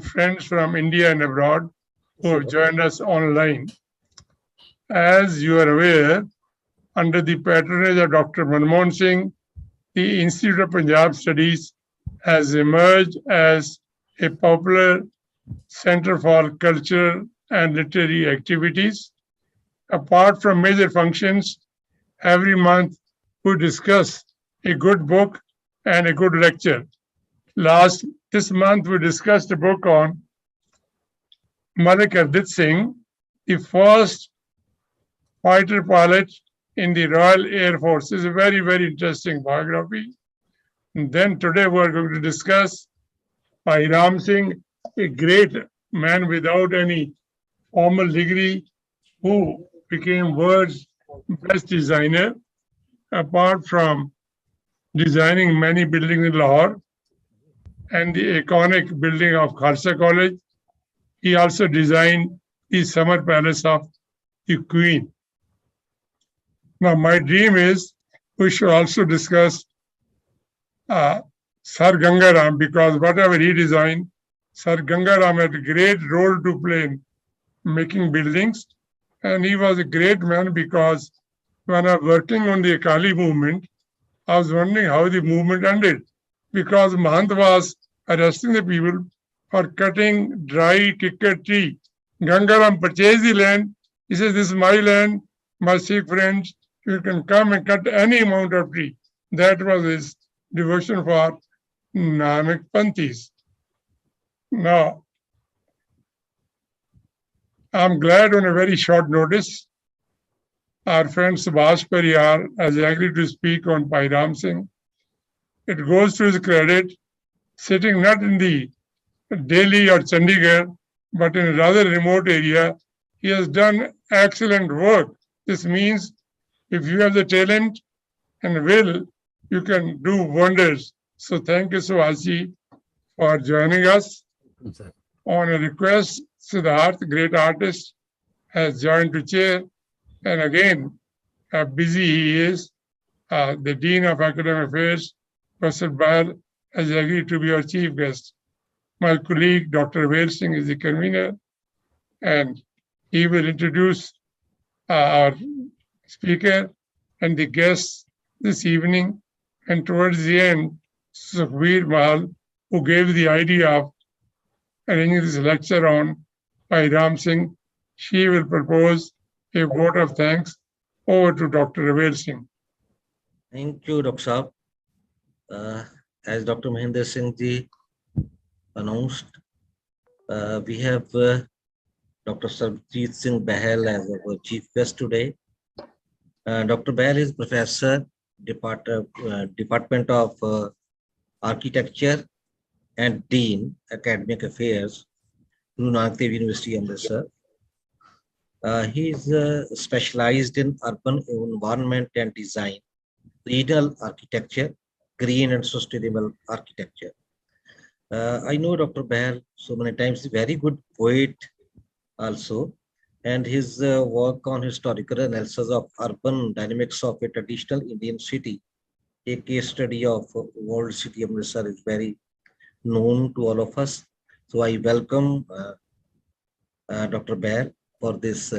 friends from India and abroad who have joined us online. As you are aware, under the patronage of Dr. Manmohan Singh, the Institute of Punjab Studies has emerged as a popular center for cultural and literary activities. Apart from major functions, every month we discuss a good book and a good lecture. This month we discussed a book on Malik Ardit Singh, the first fighter pilot in the Royal Air Force. It's a very, very interesting biography. And then today we're going to discuss Parihar Singh, a great man without any formal degree who became world's best designer. Apart from designing many buildings in Lahore and the iconic building of Khalsa College, he also designed the summer palace of the Queen. Now, my dream is we should also discuss Sir Gangaram, because whatever he designed, Sir Gangaram had a great role to play in making buildings. And he was a great man because when I was working on the Akali movement, I was wondering how the movement ended. Because Mahant was arresting the people for cutting dry kicker tree. Gangaram purchased the land. He says, this is my land, my Sikh friends. You can come and cut any amount of tree. That was his devotion for Nanak Panthis. Now, I'm glad on a very short notice, our friend Subhash Parihar has agreed to speak on Parihar Singh. It goes to his credit, sitting not in the Delhi or Chandigarh, but in a rather remote area. He has done excellent work. This means if you have the talent and will, you can do wonders. So thank you, Subhashi, for joining us. On a request, Sidharth, great artist, has joined to chair. And again, how busy he is. The Dean of Academic Affairs, Professor Behl, has agreed to be our chief guest. My colleague, Dr. Veer Singh, is the convener, and he will introduce our speaker and the guests this evening. And towards the end, Sukhbir Mahal, who gave the idea of arranging this lecture on Parihar Singh, she will propose a vote of thanks. Over to Dr. Veer Singh. Thank you, Dr. Saab. As Dr. Mahendra Singh ji announced, we have Dr. Sarbjot Singh Behl as our chief guest today. Dr. Behl is Professor, Department of Architecture and Dean, Academic Affairs, Guru Nanak Dev University, Amritsar. He is specialized in urban environment and design, regional architecture, green and sustainable architecture. I know Dr. Behl so many times, a very good poet also, and his work on historical analysis of urban dynamics of a traditional Indian city, a case study of world city Amritsar, is very known to all of us. So I welcome Dr. Behl for this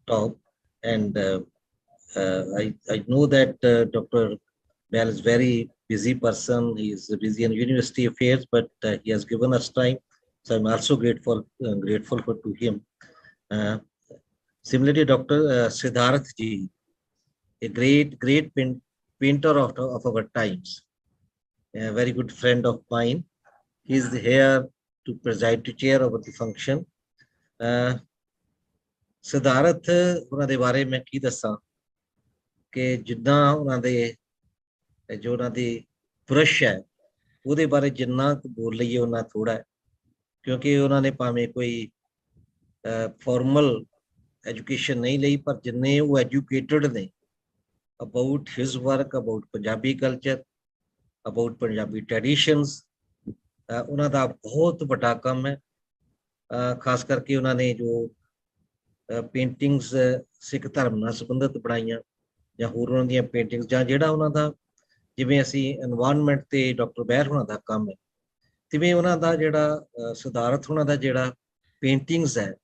talk, and I know that Dr. Behl is very busy person. He is busy in university affairs, but he has given us time. So I'm also grateful to him. Similarly, Dr. Sidharth ji, a great painter of our times, a very good friend of mine. He is here to preside, to chair over the function. Sidharth, ਉਹਨਾਂ ਦੇ ਬਾਰੇ ਮੈਂ ਕੀ ਦੱਸਾਂ ਕਿ ਜਿੱਦਾਂ ਉਹਨਾਂ ਦੇ ਜੋ ਉਹਨਾਂ ਦੀ ਪੁਰਸ਼ ਹੈ ਉਹਦੇ ਬਾਰੇ ਜਿੰਨਾ ਬੋਲ ਲਈਏ ਉਹਨਾਂ ਥੋੜਾ ਹੈ, ਕਿਉਂਕਿ ਉਹਨਾਂ ਨੇ ਭਾਵੇਂ ਕੋਈ ਫਾਰਮਲ ਐਜੂਕੇਸ਼ਨ ਨਹੀਂ ਲਈ, ਪਰ ਜਿੰਨੇ ਉਹ ਐਜੂਕੇਟਡ ਨੇ about his work, about Punjabi culture, about Punjabi traditions, ਉਹਨਾਂ ਦਾ ਬਹੁਤ ਵੱਡਾ ਕੰਮ ਹੈ। ਖਾਸ ਕਰਕੇ ਉਹਨਾਂ ਨੇ ਜੋ ਪੇਂਟਿੰਗਸ ਸਿੱਖ ਧਰਮ ਨਾਲ ਸੰਬੰਧਿਤ ਬਣਾਈਆਂ ਜਾਂ ਹੋਰ ਉਹਨਾਂ ਦੀਆਂ ਪੇਂਟਿੰਗਸ, ਜਾਂ ਜਿਹੜਾ ਉਹਨਾਂ ਦਾ ਜਿਵੇਂ ਅਸੀਂ এনवायरमेंट ਤੇ ਡਾਕਟਰ ਬਹਿਲ ਹੋਣਾ ਦਾ ਕੰਮ ਹੈ, ਤਿਵੇਂ ਉਹਨਾਂ ਦਾ ਜਿਹੜਾ ਸਿਧਾਰਥ ਉਹਨਾਂ ਦਾ ਜਿਹੜਾ ਪੇਂਟਿੰਗਸ ਹੈ,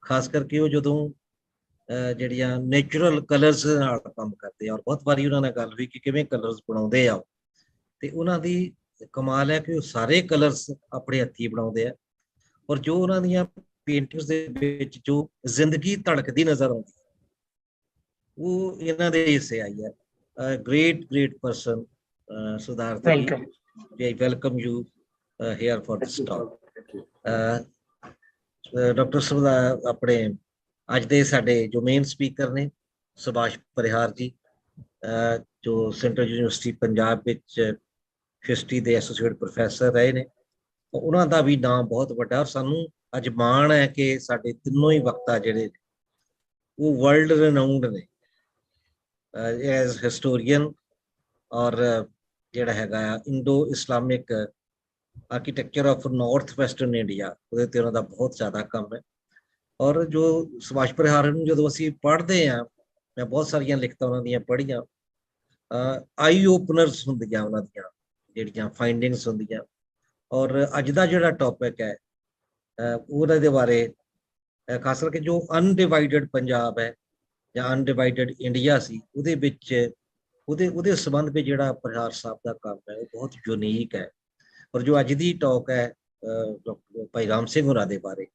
ਖਾਸ ਕਰਕੇ ਉਹ ਜਦੋਂ ਜਿਹੜੀਆਂ ਨੇਚੁਰਲ ਕਲਰਸ ਨਾਲ ਕੰਮ ਕਰਦੇ ਆ, ਔਰ ਬਹੁਤ ਵਾਰੀ ਉਹਨਾਂ ਨਾਲ ਗੱਲ ਹੋਈ ਕਿ ਕਿਵੇਂ ਕਲਰਸ ਬਣਾਉਂਦੇ ਆ, ਤੇ ਉਹਨਾਂ ਦੀ ਕਮਾਲ ਹੈ ਕਿ ਉਹ ਸਾਰੇ ਕਲਰਸ ਆਪਣੇ ਹੱਥੀਂ ਬਣਾਉਂਦੇ ਆ, ਔਰ ਜੋ ਉਹਨਾਂ ਦੀਆਂ ਪੇਂਟਿੰਗਸ ਦੇ ਵਿੱਚ ਜੋ ਜ਼ਿੰਦਗੀ ਧੜਕਦੀ ਨਜ਼ਰ ਆਉਂਦੀ ਉਹ ਇਹਨਾਂ ਦੇ ਹਿੱਸੇ ਆਈ ਹੈ। ਗ੍ਰੇਟ ਪਰਸਨ ਸਿਧਾਰਥ ਜੀ, I welcome you here for this talk. Doctor ਆਪਣੇ ਅੱਜ ਦੇ ਸਾਡੇ ਜੋ ਮੇਨ ਸਪੀਕਰ ਨੇ ਸੁਭਾਸ਼ ਪਰਿਹਾਰ ਜੀ, ਜੋ ਸੈਂਟਰਲ ਯੂਨੀਵਰਸਿਟੀ ਪੰਜਾਬ ਵਿੱਚ ਹਿਸਟਰੀ ਦੇ ਐਸੋਸੀਏਟ ਪ੍ਰੋਫੈਸਰ ਰਹੇ ਨੇ। ਉਹਨਾਂ ਦਾ ਵੀ ਨਾਮ ਬਹੁਤ ਵੱਡਾ, ਔਰ ਸਾਨੂੰ ਅੱਜ ਮਾਣ ਹੈ ਕਿ ਸਾਡੇ ਤਿੰਨੋਂ ਹੀ ਵਕਤਾ ਜਿਹੜੇ ਉਹ ਵਰਲਡ ਰਿਨਾਊਂਡ ਨੇ ਐਜ਼ ਹਿਸਟੋਰੀਅਨ, ਔਰ ਜਿਹੜਾ ਹੈਗਾ ਆ Indo Islamic architecture of north western India, ਉਹਦੇ ਤੇ ਉਹਨਾਂ ਦਾ ਬਹੁਤ ਜ਼ਿਆਦਾ ਕੰਮ ਹੈ। ਔਰ ਜੋ ਸੁਭਾਸ਼ ਪਰਿਹਾਰ ਨੂੰ ਜਦੋਂ ਅਸੀਂ ਪੜ੍ਹਦੇ ਹਾਂ, ਮੈਂ ਬਹੁਤ ਸਾਰੀਆਂ ਲਿਖਤਾਂ ਉਹਨਾਂ ਦੀਆਂ ਪੜ੍ਹੀਆਂ, ਆਈ ਓਪਨਰਸ ਹੁੰਦੀਆਂ ਉਹਨਾਂ ਦੀਆਂ ਜਿਹੜੀਆਂ ਫਾਈਂਡਿੰਗਸ ਹੁੰਦੀਆਂ। ਔਰ ਅੱਜ ਦਾ ਜਿਹੜਾ ਟੌਪਿਕ ਹੈ ਉਹਦੇ ਦੇ ਬਾਰੇ ਖਾਸ ਕਰਕੇ ਜੋ ਅਨਡਿਵਾਈਡਡ ਪੰਜਾਬ ਹੈ ਜਾਂ ਅਨਡਿਵਾਈਡਡ ਇੰਡੀਆ ਸੀ, ਉਹਦੇ ਵਿੱਚ ਉਹਦੇ ਸੰਬੰਧ ਵਿੱਚ ਜਿਹੜਾ ਪਰਿਹਾਰ ਸਾਹਿਬ ਦਾ ਕੰਮ ਹੈ ਉਹ ਬਹੁਤ ਯੂਨੀਕ ਹੈ। ਔਰ ਜੋ ਅੱਜ ਦੀ ਟਾਕ ਹੈ ਭਾਈ ਰਾਮ ਸਿੰਘ ਹੋਰਾਂ ਦੇ ਬਾਰੇ,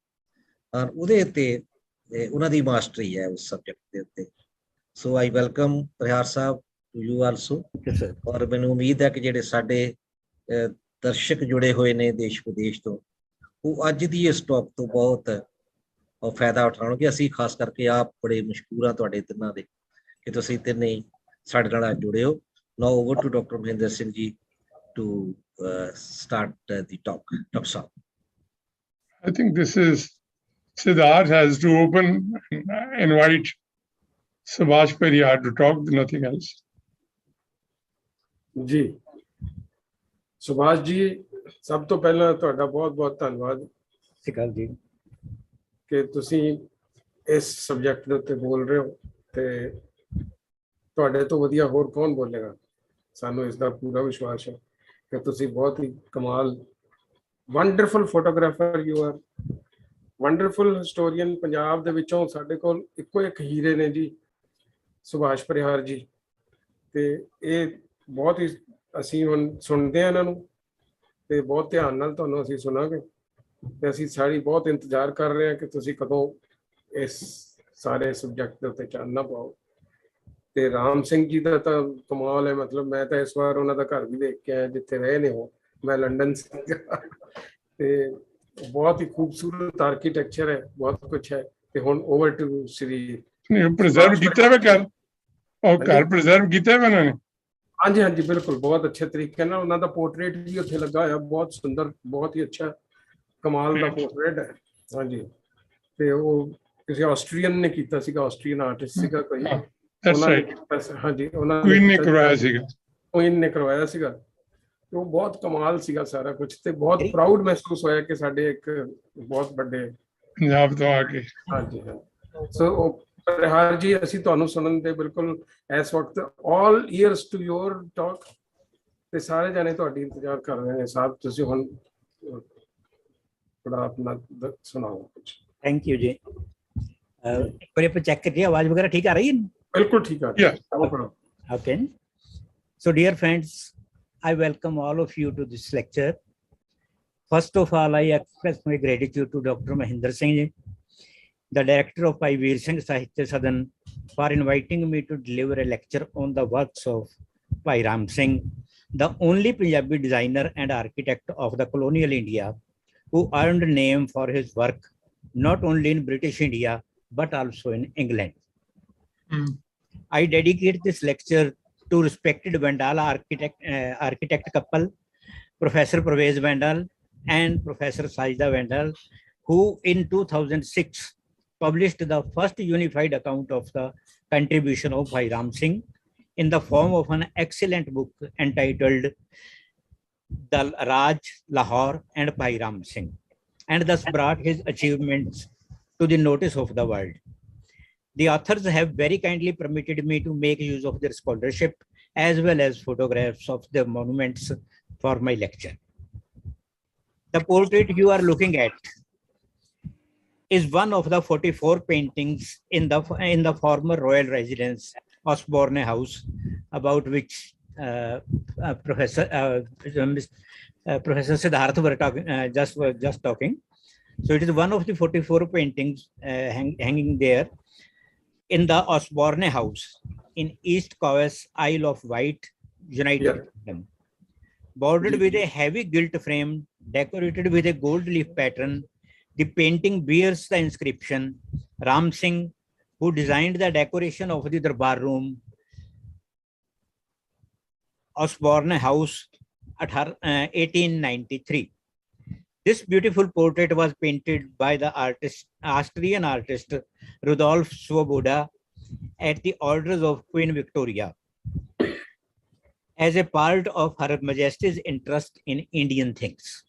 ਔਰ ਉਹਦੇ ਉੱਤੇ ਉਹਨਾਂ ਦੀ ਮਾਸਟਰੀ ਹੈ ਉਸ ਸਬਜੈਕਟ ਦੇ ਉੱਤੇ। ਸੋ ਆਈ welcome Parihar Sahib to you also. ਔਰ ਮੈਨੂੰ ਉਮੀਦ ਹੈ ਕਿ ਜਿਹੜੇ ਸਾਡੇ ਦਰਸ਼ਕ ਜੁੜੇ ਹੋਏ ਨੇ ਦੇਸ਼ ਵਿਦੇਸ਼ ਤੋਂ, ਉਹ ਅੱਜ ਦੀ ਇਸ ਟਾਕ ਤੋਂ ਬਹੁਤ ਫਾਇਦਾ ਉਠਾਉਣਗੇ। ਅਸੀਂ ਖਾਸ ਕਰਕੇ ਆਪ ਬੜੇ ਮਸ਼ਹੂਰ ਹਾਂ ਤੁਹਾਡੇ ਤਿੰਨਾਂ ਦੇ ਕਿ ਤੁਸੀਂ ਤਿੰਨੇ ਸਾਡੇ ਨਾਲ ਜੁੜੇ ਹੋ। Now over to doctor Mahinder Singh ji to start the talk. Dr. Saab. I think this is Sidharth has to open and invite Subhash Parihar to talk, nothing else. Ji Subhash ਜੀ, ਸਭ ਤੋਂ ਪਹਿਲਾਂ ਤੁਹਾਡਾ ਬਹੁਤ ਬਹੁਤ ਧੰਨਵਾਦ ਸਿਕਲ ਜੀ ਕਿ ਤੁਸੀਂ ਇਸ ਸਬਜੈਕਟ ਦੇ ਉੱਤੇ ਬੋਲ ਰਹੇ ਹੋ, ਤੇ ਤੁਹਾਡੇ ਤੋਂ ਵਧੀਆ ਹੋਰ ਕੌਣ ਬੋਲੇਗਾ। ਸਾਨੂੰ ਇਸ ਦਾ ਪੂਰਾ ਵਿਸ਼ਵਾਸ ਹੈ ਕਿ ਤੁਸੀਂ ਬਹੁਤ ਹੀ ਕਮਾਲ, wonderful photographer, you are wonderful historian. Punjab ਦੇ ਵਿੱਚੋਂ ਸਾਡੇ ਕੋਲ ਇੱਕੋ ਇੱਕ ਹੀਰੇ ਨੇ ਜੀ, ਸੁਭਾਸ਼ ਪਰਿਹਾਰ ਜੀ, ਤੇ ਇਹ ਬਹੁਤ ਹੀ ਅਸੀਂ ਹੁਣ ਸੁਣਦੇ ਹਾਂ ਇਹਨਾਂ ਨੂੰ, ਤੇ ਬਹੁਤ ਧਿਆਨ ਨਾਲ ਤੁਹਾਨੂੰ ਅਸੀਂ ਸੁਣਾਂਗੇ, ਤੇ ਅਸੀਂ ਸਾਰੀ ਬਹੁਤ ਇੰਤਜ਼ਾਰ ਕਰ ਰਹੇ ਹਾਂ ਕਿ ਤੁਸੀਂ ਕਦੋਂ ਇਸ ਸਾਰੇ ਸਬਜੈਕਟ ਦੇ ਉੱਤੇ ਚਾਨਣਾ ਪਾਓ। ਤੇ ਰਾਮ ਸਿੰਘ ਜੀ ਦਾ ਤਾਂ ਕਮਾਲ ਹੈ, ਮਤਲਬ ਮੈਂ ਤਾਂ ਇਸ ਵਾਰ ਉਹਨਾਂ ਦਾ ਘਰ ਵੀ ਦੇਖ ਕੇ ਆਇਆ ਜਿੱਥੇ ਰਹੇ ਨੇ ਉਹ, ਮੈਂ ਲੰਡਨ ਤੇ ਬਹੁਤ ਹੀ ਖੂਬਸੂਰਤ ਆਰਕੀਟੈਕਚਰ ਹੈ, ਬਹੁਤ ਕੁਛ ਹੈ। ਤੇ ਹੁਣ ਓਵਰ ਟੂ ਸ਼੍ਰੀ ਪ੍ਰੀਜ਼ਰਵ ਕੀਤਾ ਹੈ ਘਰ, ਉਹ ਘਰ ਪ੍ਰੀਜ਼ਰਵ ਕੀਤਾ ਹੈ ਉਹਨਾਂ ਨੇ। ਹਾਂਜੀ ਹਾਂਜੀ ਬਿਲਕੁਲ, ਬਹੁਤ ਅੱਛੇ ਤਰੀਕੇ ਨਾਲ ਉਹਨਾਂ ਦਾ ਪੋਰਟਰੇਟ ਵੀ ਉੱਥੇ ਲੱਗਾ ਹੋਇਆ, ਬਹੁਤ ਸੁੰਦਰ, ਬਹੁਤ ਹੀ ਅੱਛਾ ਕਮਾਲ ਦਾ ਪੋਰਟਰੇਟ ਹੈ। ਹਾਂਜੀ, ਤੇ ਉਹ ਕਿਸੇ ਆਸਟਰੀਅਨ ਨੇ ਕੀਤਾ ਸੀਗਾ, ਆਸਟਰੀਅਨ ਆਰਟਿਸਟ ਸੀਗਾ ਕੋਈ, ਹਾਂਜੀ ਉਹਨਾਂ ਨੇ ਕਰਵਾਇਆ ਸੀਗਾ, ਤੇ ਉਹ ਬਹੁਤ ਕਮਾਲ ਸੀਗਾ ਸਾਰਾ ਕੁਝ, ਤੇ ਬਹੁਤ ਪ੍ਰਾਊਡ ਮਹਿਸੂਸ ਹੋਇਆ ਕਿ ਸਾਡੇ ਇੱਕ ਬਹੁਤ ਵੱਡੇ ਪੰਜਾਬ ਤੋਂ ਆ ਕੇ। ਹਾਂਜੀ ਹਾਂਜੀ। ਸੋ ਪਰਿਹਾਰ ਜੀ, ਅਸੀਂ ਤੁਹਾਨੂੰ ਸੁਣਨ ਦੇ ਬਿਲਕੁਲ ਇਸ ਵਕਤ ਆਲ ਈਅਰਸ ਟੂ ਯੋਰ ਟਾਕ, ਤੇ ਸਾਰੇ ਜਾਣੇ ਤੁਹਾਡੀ ਇੰਤਜ਼ਾਰ ਕਰ ਰਹੇ ਨੇ ਸਾਹਿਬ। ਤੁਸੀਂ ਹੁਣ ਥੋੜਾ ਆਪਣਾ ਸੁਣਾਓ ਕੁਝ। थैंक यू जी। एक बार आप चेक करिए आवाज वगैरह ठीक आ रही है? बिल्कुल ठीक आ रही है। Okay. So dear friends, I welcome all of you to this lecture. First of all, I express my gratitude to Dr. Mahinder Singh ji, the director of Bhai Veer Singh Sahitya Sadan, for inviting me to deliver a lecture on the works of Bhai Ram Singh, the only Punjabi designer and architect of the colonial India who earned a name for his work not only in British India but also in England. I dedicate this lecture to respected Vandal architect couple, Professor Prof. Vandal and Professor Sajda Vandal, who in 2006 published the first unified account of the contribution of Bhai Ram Singh in the form of an excellent book entitled The Raj, Lahore and Bhai Ram Singh, and thus brought his achievements to the notice of the world. The authors have very kindly permitted me to make use of their scholarship as well as photographs of the monuments for my lecture. The portrait you are looking at is one of the 44 paintings in the former royal residence, Osborne House, about which Professor Sidharth were talking, just talking. So it is one of the 44 paintings hanging there in the Osborne House in East Cowes, Isle of Wight, United Kingdom. Bordered with a heavy gilt frame, decorated with a gold leaf pattern, the painting bears the inscription, Ram Singh, who designed the decoration of the Darbar Room, Osborne House, 1893. This beautiful portrait was painted by the Austrian artist Rudolf Swoboda at the orders of Queen Victoria as a part of Her Majesty's interest in Indian things.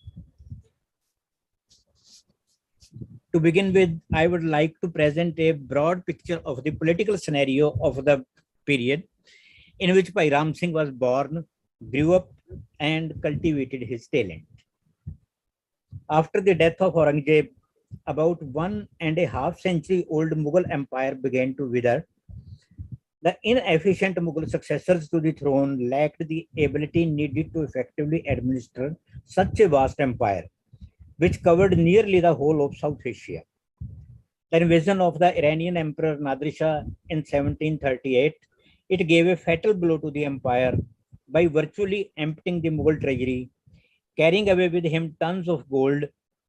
To begin with, I would like to present a broad picture of the political scenario of the period in which Bhai Ram Singh was born, grew up, and cultivated his talent. After the death of Aurangzeb, about 1.5 century old Mughal empire began to wither. The inefficient Mughal successors to the throne lacked the ability needed to effectively administer such a vast empire, which covered nearly the whole of South Asia. The invasion of the Iranian Emperor Nadir Shah in 1738, it gave a fatal blow to the empire by virtually emptying the Mughal treasury, carrying away with him tons of gold,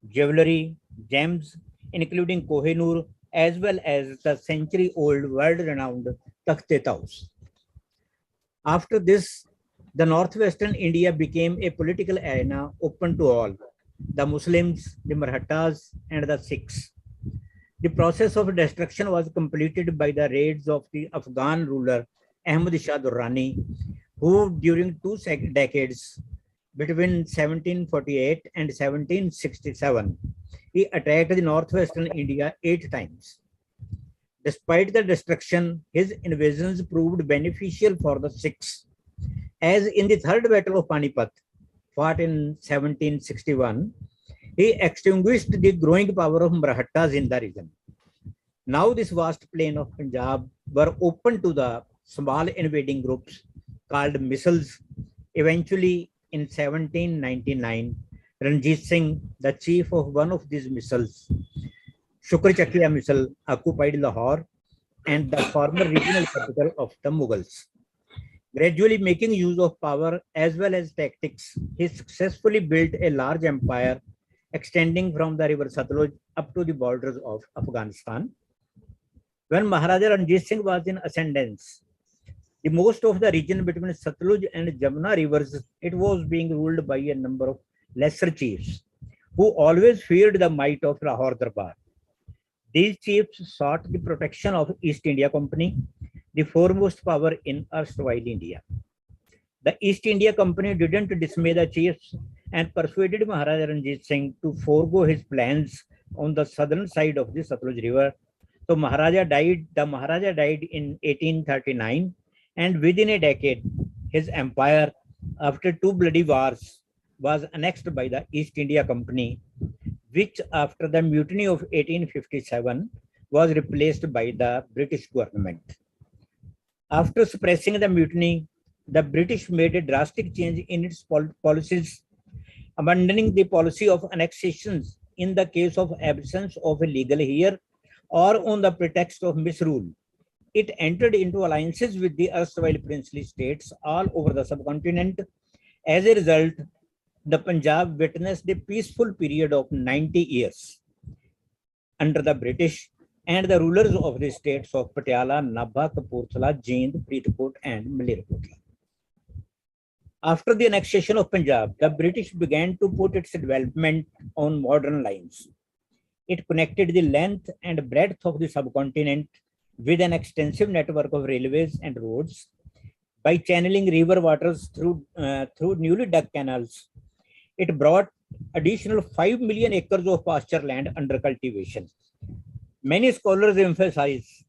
jewelry, gems, including Kohinoor, as well as the century-old world-renowned Takht-e-Taus. After this, the northwestern India became a political arena open to all, the Muslims, the Marathas, and the Sikhs. The process of destruction was completed by the raids of the Afghan ruler Ahmad Shah Durrani, who during 2 decades, between 1748 and 1767, he attacked the northwestern India 8 times. Despite the destruction, his invasions proved beneficial for the Sikhs, as in the Third Battle of Panipat, fought in 1761, he extinguished the growing power of Marathas in the region. Now this vast plain of Punjab were open to the small invading groups called Missals. Eventually, in 1799, Ranjit Singh, the chief of one of these Missals, Shukr Chakia Missal, occupied Lahore and the former regional capital of the Mughals. Gradually making use of power as well as tactics, he successfully built a large empire extending from the river Satluj up to the borders of Afghanistan. When Maharaja Ranjit Singh was in ascendance, the most of the region between Satluj and Jamna rivers, it was being ruled by a number of lesser chiefs who always feared the might of Lahore Darbar. These chiefs sought the protection of East India Company, the foremost power in erstwhile India. The East India Company didn't dismay the chiefs and persuaded Maharaja Ranjit Singh to forego his plans on the southern side of the Satluj River. So the Maharaja died in 1839, and within a decade, his empire, after 2 bloody wars, was annexed by the East India Company, which after the mutiny of 1857 was replaced by the British government. After suppressing the mutiny, the British made a drastic change in its policies, abandoning the policy of annexations in the case of absence of a legal heir or on the pretext of misrule. It entered into alliances with the erstwhile princely states all over the subcontinent. As a result, the Punjab witnessed a peaceful period of 90 years under the British and the rulers of the states of Patiala, Nabha, Kapurthala, Jind, Faridkot, and Malerkotla. After the annexation of Punjab, the British began to put its development on modern lines. It connected the length and breadth of the subcontinent with an extensive network of railways and roads. By channeling river waters through newly dug canals, it brought additional 5 million acres of pasture land under cultivation. Many scholars emphasize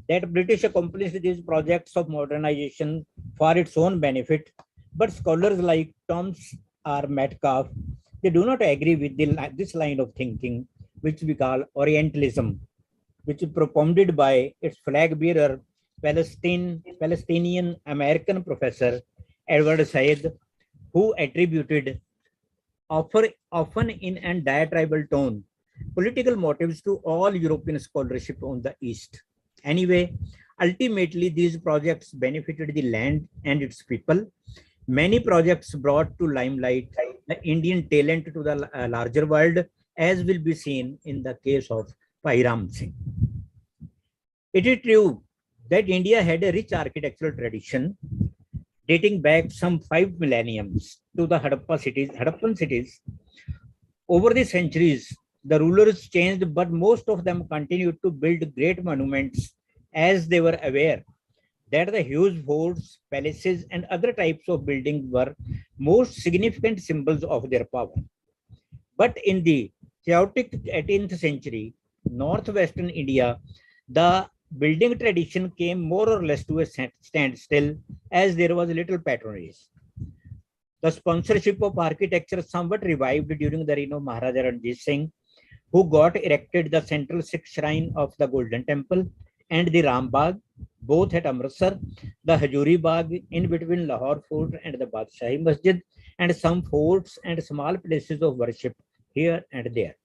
that British accomplished these projects of modernization for its own benefit, but scholars like Thomas R. Metcalfe They do not agree with this line of thinking, which we call Orientalism, which is propounded by its flag bearer, Palestinian American professor Edward Said, who attributed, often in a diatribal tone, political motives to all European scholarship on the East. Anyway, ultimately, these projects benefited the land and its people. Many projects brought to limelight the Indian talent to the larger world, as will be seen in the case of Bhai Singh. It is true that India had a rich architectural tradition dating back some 5 millenniums to the Harappan cities. Over the centuries, the rulers changed, but most of them continued to build great monuments as they were aware that the huge forts, palaces, and other types of buildings were most significant symbols of their power. But in the chaotic 18th century, northwestern India, the building tradition came more or less to a standstill as there was little patronage. The sponsorship of architecture somewhat revived during the reign of Maharaja Ranjit Singh, who got erected the central Sikh shrine of the Golden Temple and the Ram Bagh, both at Amritsar, the Hajuri Bagh in between Lahore Fort and the Badshahi Masjid, and some forts and small places of worship here and there.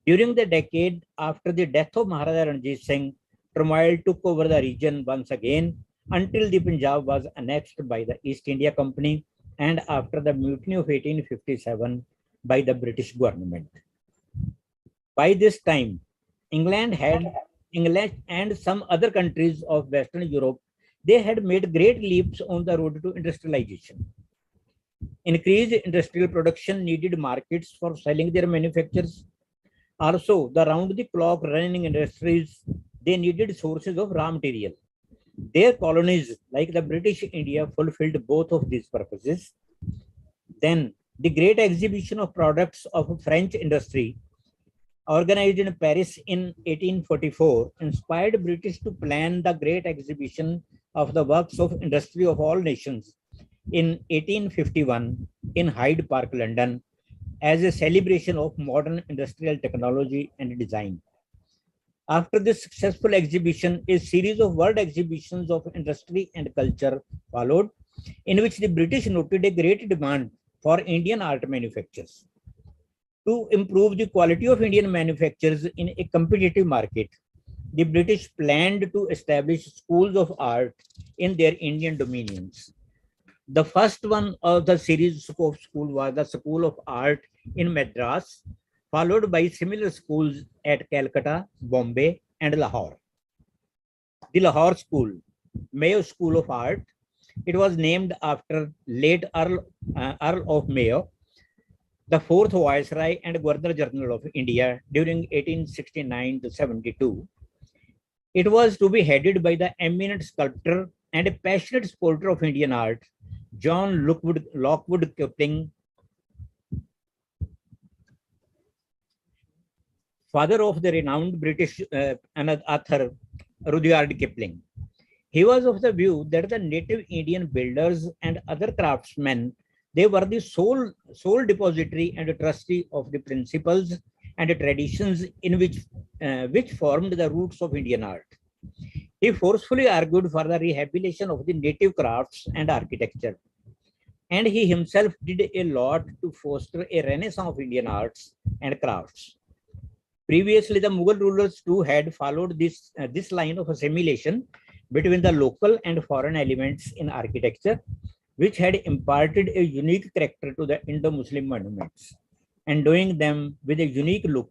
During the decade after the death of Maharaja Ranjit Singh, turmoil took over the region once again until the Punjab was annexed by the East India Company and after the mutiny of 1857 by the British government. By this time, England and some other countries of Western Europe, they had made great leaps on the road to industrialization. Increased industrial production needed markets for selling their manufactures. Also, the round-the-clock running industries, they needed sources of raw material. Their colonies, like the British India, fulfilled both of these purposes. Then, the Great Exhibition of Products of French Industry, organized in Paris in 1844, inspired British to plan the Great Exhibition of the Works of Industry of all nations in 1851 in Hyde Park, London, as a celebration of modern industrial technology and design. After this successful exhibition, a series of world exhibitions of industry and culture followed, in which the British noted a great demand for Indian art manufactures. To improve the quality of Indian manufacturers in a competitive market, the British planned to establish schools of art in their Indian dominions. The first one of the series of schools was the School of Art in Madras, followed by similar schools at Calcutta, Bombay, and Lahore. The Lahore School, Mayo School of Art, it was named after late Earl of Mayo, the fourth Viceroy and Governor General of India during 1869 to 72. It was to be headed by the eminent sculptor and a passionate supporter of Indian art, John Lockwood Kipling, father of the renowned British author Rudyard Kipling. He was of the view that the native Indian builders and other craftsmen, they were the sole depository and trustee of the principles and traditions in which formed the roots of Indian art. He forcefully argued for the rehabilitation of the native crafts and architecture. And he himself did a lot to foster a renaissance of Indian arts and crafts. Previously, the Mughal rulers too had followed this line of assimilation between the local and foreign elements in architecture, which had imparted a unique character to the Indo-Muslim monuments, endowing them with a unique look,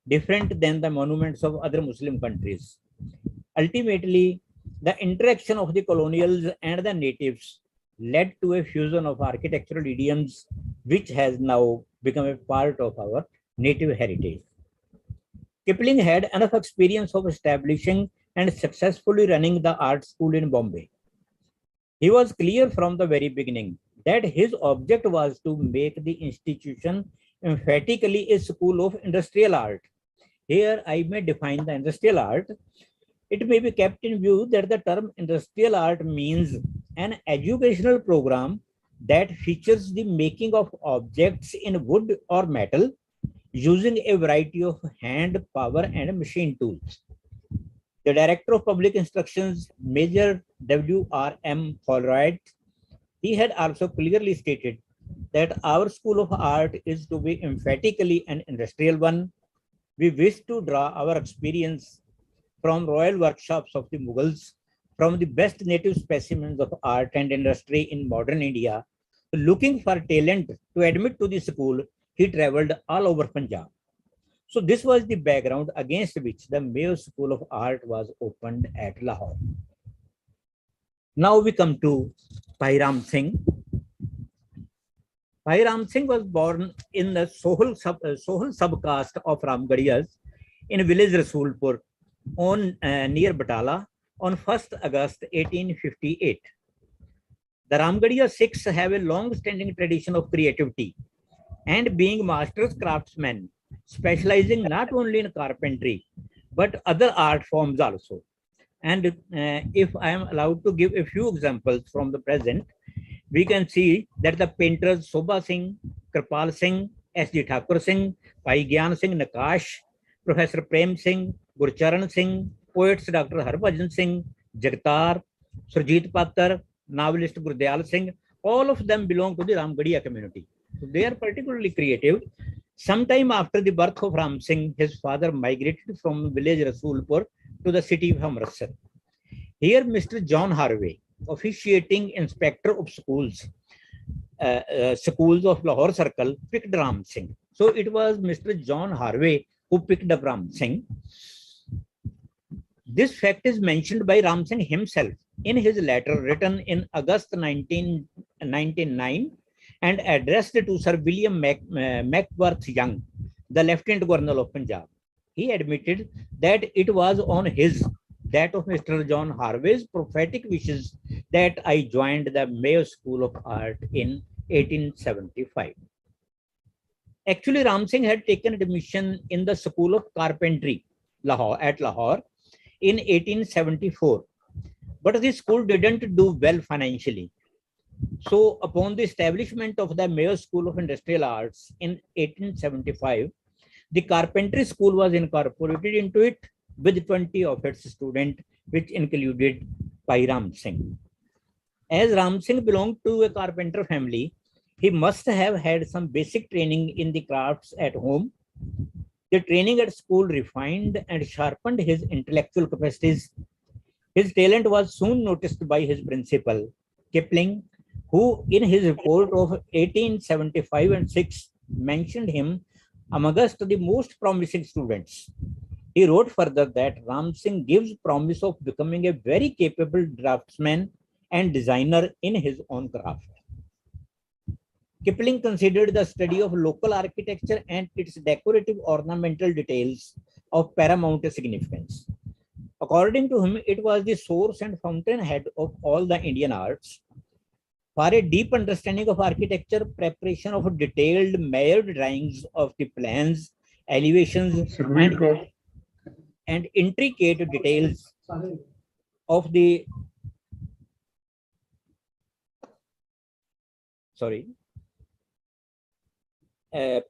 different than the monuments of other Muslim countries. Ultimately, the interaction of the colonials and the natives led to a fusion of architectural idioms, which has now become a part of our native heritage. Kipling had enough experience of establishing and successfully running the art school in Bombay. He was clear from the very beginning that his object was to make the institution emphatically a school of industrial art. Here I may define the industrial art. It may be kept in view that the term industrial art means an educational program that features the making of objects in wood or metal using a variety of hand, power, and machine tools. The Director of Public Instructions, Major W.R.M. Holroyd, he had also clearly stated that our School of Art is to be emphatically an industrial one. We wish to draw our experience from royal workshops of the Mughals, from the best native specimens of art and industry in modern India. Looking for talent to admit to the school, he traveled all over Punjab. So this was the background against which the Mayo School of Art was opened at Lahore. Now we come to Bhai Ram Singh. Bhai Ram Singh was born in the Sohal subcaste of Ramgarhias in village Rasulpur on near Batala on 1st August 1858. The Ramgarhia Sikhs have a long-standing tradition of creativity and being masters craftsmen, specializing not only in carpentry, but other art forms also. And if I am allowed to give a few examples from the present, we can see that the painters Sobha Singh, Kripal Singh, S.D. Thakur Singh, Bhai Gyan Singh Nakash, Professor Prem Singh, Gurcharan Singh, poets Dr. Harbhajan Singh, Jagtar, Surjit Patar, novelist Gurdial Singh, all of them belong to the Ramgarhia community. So they are particularly creative. Sometime after the birth of Ram Singh, his father migrated from village Rasulpur to the city of Amritsar. Here, Mr. John Harvey, officiating inspector of schools of Lahore Circle, picked Ram Singh. So it was Mr. John Harvey who picked up Ram Singh. This fact is mentioned by Ram Singh himself in his letter written in August 1999 and addressed to Sir William Mackworth Young, the Lieutenant Governor of Punjab. He admitted that it was on that of Mr. John Harvey's prophetic wishes that I joined the Mayo School of Art in 1875. Actually, Ram Singh had taken admission in the School of Carpentry at Lahore in 1874, but the school didn't do well financially. So upon the establishment of the Mayo School of Industrial Arts in 1875, the carpentry school was incorporated into it with 20 of its students, which included Bhai Ram Singh. As Ram Singh belonged to a carpenter family, he must have had some basic training in the crafts at home. The training at school refined and sharpened his intellectual capacities. His talent was soon noticed by his principal, Kipling, who in his report of 1875 and 6 mentioned him amongst the most promising students. He wrote further that Ram Singh gives promise of becoming a very capable draftsman and designer in his own craft. Kipling considered the study of local architecture and its decorative ornamental details of paramount significance. According to him, it was the source and fountainhead of all the Indian arts. For a deep understanding of architecture, preparation of detailed measured drawings of the plans, elevations, and intricate details of the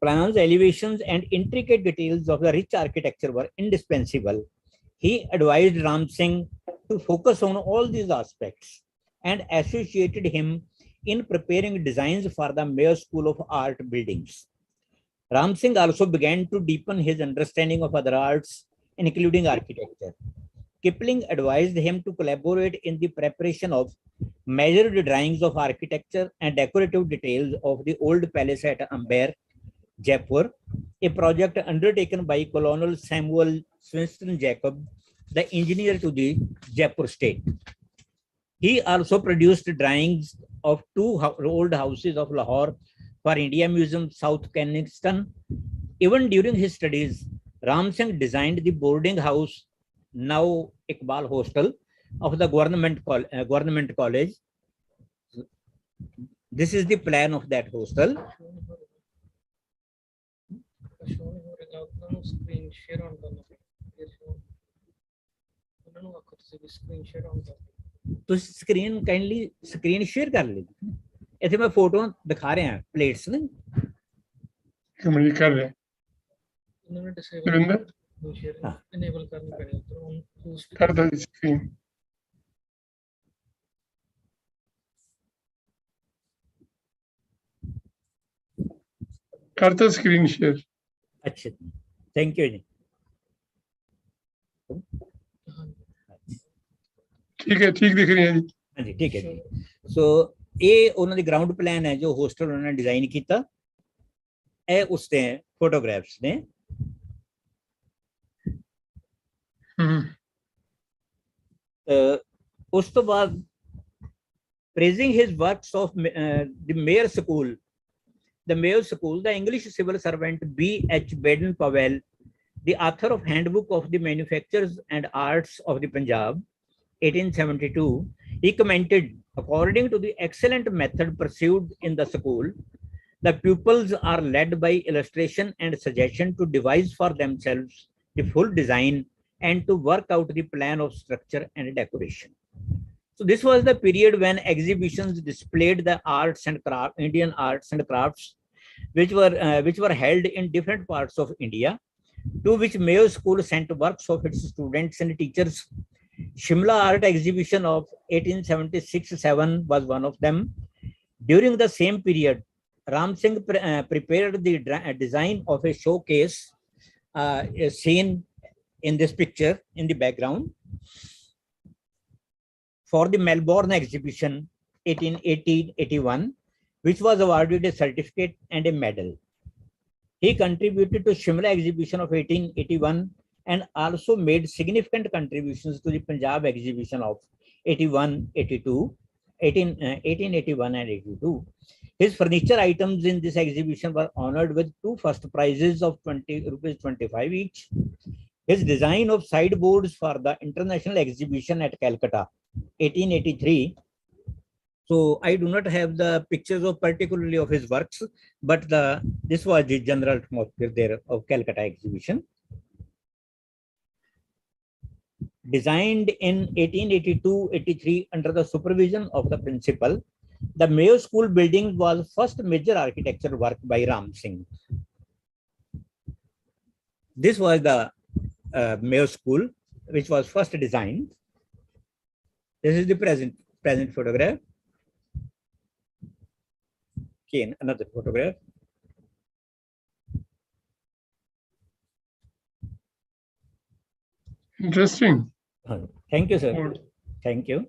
plans, elevations, and intricate details of the rich architecture were indispensable. He advised Ram Singh to focus on all these aspects and associated him in preparing designs for the Mayo School of Art buildings. Ram Singh also began to deepen his understanding of other arts, including architecture. Kipling advised him to collaborate in the preparation of measured drawings of architecture and decorative details of the old palace at Amber, Jaipur, a project undertaken by Colonel Samuel Swinston Jacob, the engineer to the Jaipur state. He also produced drawings of two old houses of Lahore for India Museum, South Kensington. Even during his studies, Ram Singh designed the boarding house, now Iqbal Hostel, of the government college. This is the plan of that hostel. ਤੁਸੀਂ screen kindly screen share ਕਰ ਲਈ इतने मैं photo दिखा रहे हैं plates ने comment कर रहे हैं दविंदर कर दो स्क्रीन कर दो स्क्रीन शेयर अच्छा थैंक यू जी ठीक है ठीक दिख रही है जी हाँ जी ठीक है जी सो ये उन्होंने ग्राउंड प्लान है जो होस्टल उन्होंने डिजाइन किया ए उसने फोटोग्राफ्स ने उस तो बाद praising his works of the Mayo School, the English civil servant B.H. Baden-Powell, the author of Handbook of the Manufactures and Arts of the Punjab, 1872, he commented, according to the excellent method pursued in the school, the pupils are led by illustration and suggestion to devise for themselves the full design and to work out the plan of structure and decoration. So this was the period when exhibitions displayed the arts and craft, Indian arts and crafts, which were held in different parts of India, to which Mayo School sent works of its students and teachers. Shimla Art Exhibition of 1876-7 was one of them. During the same period, Ram Singh prepared the design of a showcase seen in this picture in the background for the Melbourne exhibition 1880-81, which was awarded a certificate and a medal. He contributed to Shimla exhibition of 1881 and also made significant contributions to the Punjab exhibition of 1881 and 82. His furniture items in this exhibition were honored with 2 first prizes of ₹25 each. His design of sideboards for the international exhibition at Calcutta, 1883. So I do not have the pictures of particularly of his works, but this was the general atmosphere there of Calcutta exhibition. Designed in 1882-83 under the supervision of the principal, the Mayo School building was first major architectural work by Ram Singh. This was the Mayo School, which was first designed. This is the present photograph. Again, another photograph. Interesting. Thank you, sir. Good. Thank you.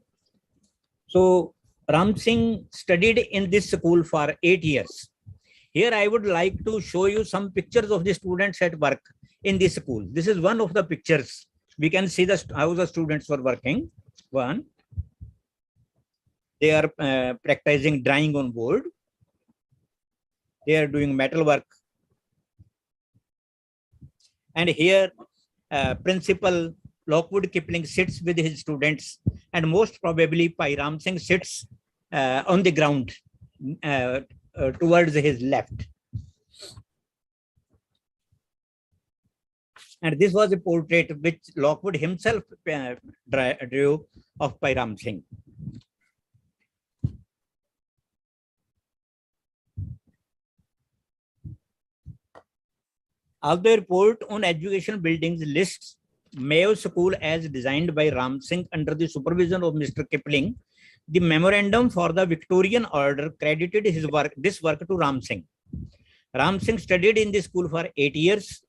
So Ram Singh studied in this school for 8 years. Here I would like to show you some pictures of the students at work in this school. This is one of the pictures. We can see how the students were working. One, they are practicing drawing on board. They are doing metal work. And here Principal Lockwood Kipling sits with his students, and most probably Bhai Ram Singh sits on the ground towards his left. And this was a portrait which Lockwood himself drew of Bhai Ram Singh. Although a report on education buildings lists Mayo School as designed by Ram Singh under the supervision of Mr. Kipling, the memorandum for the Victorian order credited this work to Ram Singh. Ram Singh studied in the school for 8 years.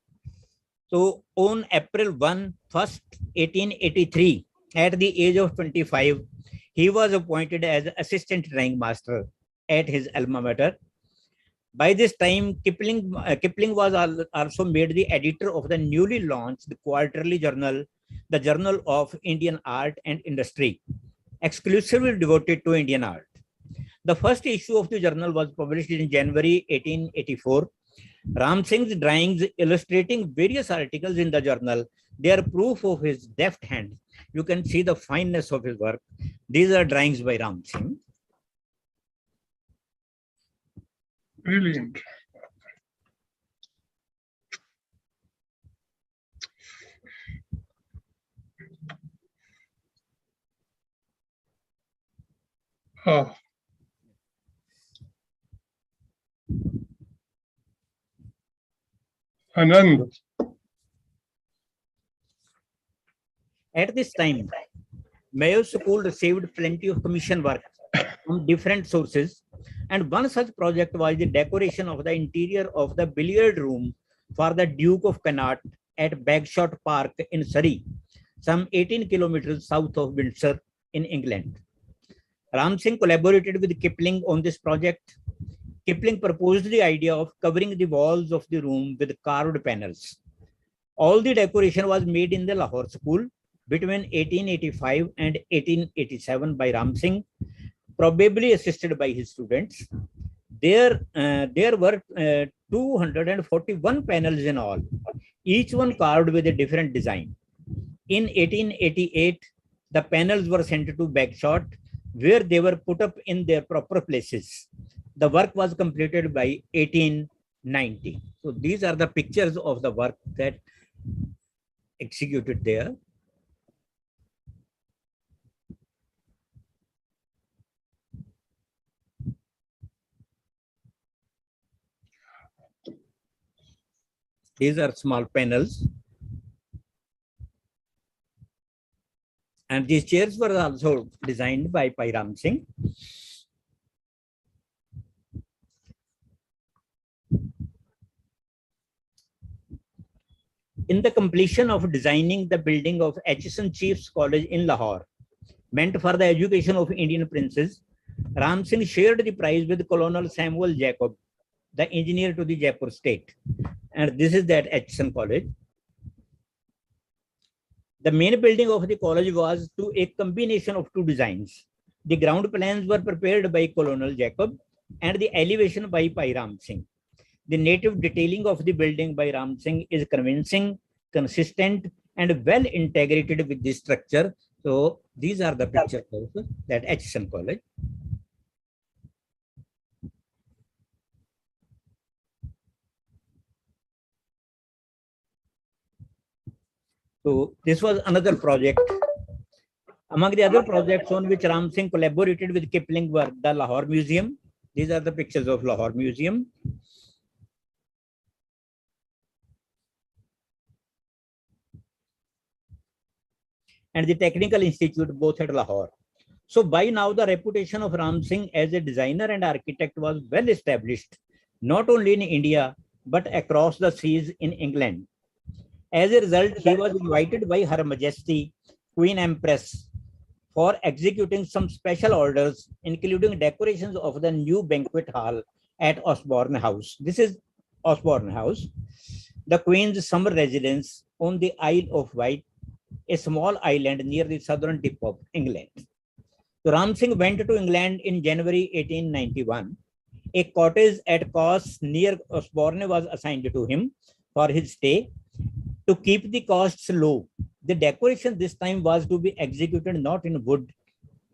So on April 1, 1883, at the age of 25, he was appointed as assistant drawing master at his alma mater. By this time, Kipling was also made the editor of the newly launched quarterly journal, the Journal of Indian Art and Industry, exclusively devoted to Indian art. The first issue of the journal was published in January 1884. Ram Singh's drawings illustrating various articles in the journal, they are proof of his deft hand. You can see the fineness of his work. These are drawings by Ram Singh. Brilliant. Anand. At this time, Mayo School received plenty of commission work from different sources, and one such project was the decoration of the interior of the billiard room for the Duke of Connaught at Bagshot Park in Surrey, some 18 kilometers south of Windsor in England. Ram Singh collaborated with Kipling on this project. Kipling proposed the idea of covering the walls of the room with carved panels. All the decoration was made in the Lahore school between 1885 and 1887 by Ram Singh, probably assisted by his students. There were 241 panels in all, each one carved with a different design. In 1888, the panels were sent to Bagshot, where they were put up in their proper places. The work was completed by 1890. So these are the pictures of the work that executed there. These are small panels. And these chairs were also designed by Ram Singh. In the completion of designing the building of H.S. Chiefs College in Lahore, meant for the education of Indian princes, Ram Singh shared the prize with Colonel Samuel Jacob, the engineer to the Jaipur state. And this is that H.S. College. The main building of the college was to a combination of two designs. The ground plans were prepared by Colonel Jacob and the elevation by Ram Singh. The native detailing of the building by Ram Singh is convincing, consistent, and well integrated with the structure. So these are the pictures of that H.S. College. So this was another project. Among the other projects on which Ram Singh collaborated with Kipling were the Lahore Museum. These are the pictures of Lahore Museum. And the Technical Institute, both at Lahore. So by now the reputation of Ram Singh as a designer and architect was well established, not only in India, but across the seas in England. As a result, he was invited by Her Majesty Queen Empress for executing some special orders, including decorations of the new banquet hall at Osborne House. This is Osborne House, the Queen's summer residence on the Isle of Wight, a small island near the southern tip of England. So Ram Singh went to England in January 1891. A cottage at Cos near Osborne was assigned to him for his stay. To keep the costs low, the decoration this time was to be executed not in wood,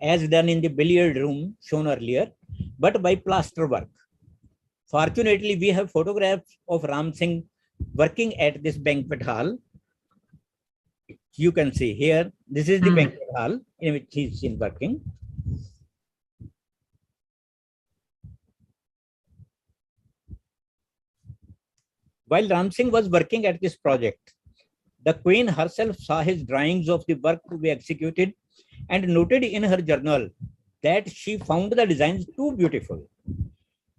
as done in the billiard room shown earlier, but by plaster work. Fortunately, we have photographs of Ram Singh working at this banquet hall. You can see here, this is the banquet hall in which he's seen working. While Ram Singh was working at this project, the Queen herself saw his drawings of the work to be executed and noted in her journal that she found the designs too beautiful.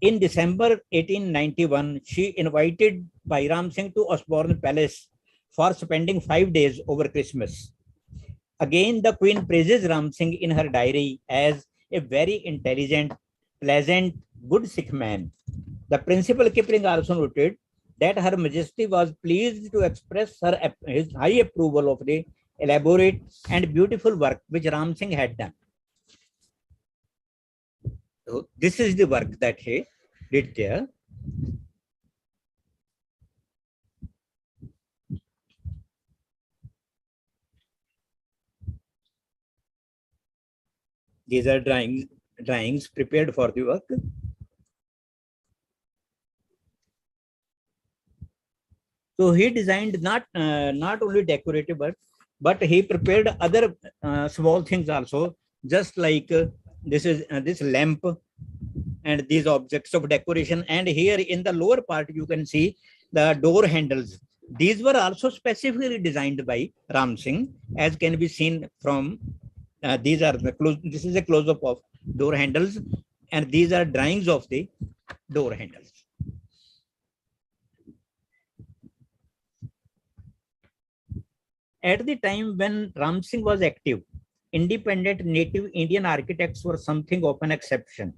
In December 1891, she invited Ram Singh to Osborne Palace for spending 5 days over Christmas. Again, the Queen praises Ram Singh in her diary as a very intelligent, pleasant, good Sikh man. The Principal Kipling also noted that Her Majesty was pleased to express his high approval of the elaborate and beautiful work which Ram Singh had done. So this is the work that he did there. These are drawings prepared for the work. So he designed not only decorative work, but he prepared other small things also, just like this is this lamp and these objects of decoration. And here in the lower part, you can see the door handles. These were also specifically designed by Ram Singh, as can be seen from these are the close. This is a close-up of door handles, and these are drawings of the door handles. At the time when Ram Singh was active, independent native Indian architects were something of an exception.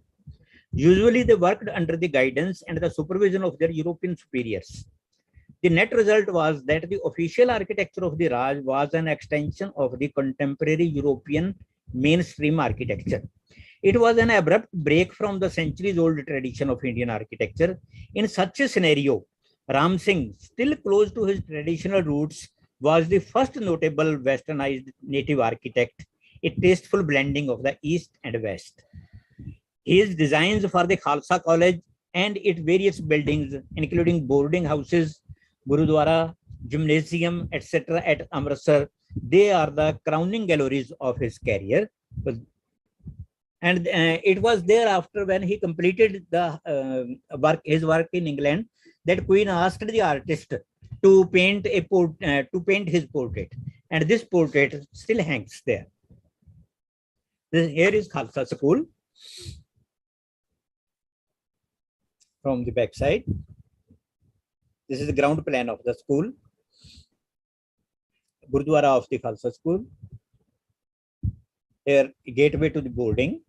Usually they worked under the guidance and the supervision of their European superiors. The net result was that the official architecture of the Raj was an extension of the contemporary European mainstream architecture. It was an abrupt break from the centuries-old tradition of Indian architecture. In such a scenario, Ram Singh, still close to his traditional roots, was the first notable westernized native architect, a tasteful blending of the East and West. His designs for the Khalsa College and its various buildings, including boarding houses, Gurudwara, gymnasium, etc. at Amritsar, they are the crowning galleries of his career. And it was thereafter, when he completed the his work in England, that Queen asked the artist to paint his portrait, and this portrait still hangs there. Here is Khalsa School from the back side. This is the ground plan of the school. Gurudwara of the Khalsa School. Here, gateway to the boarding.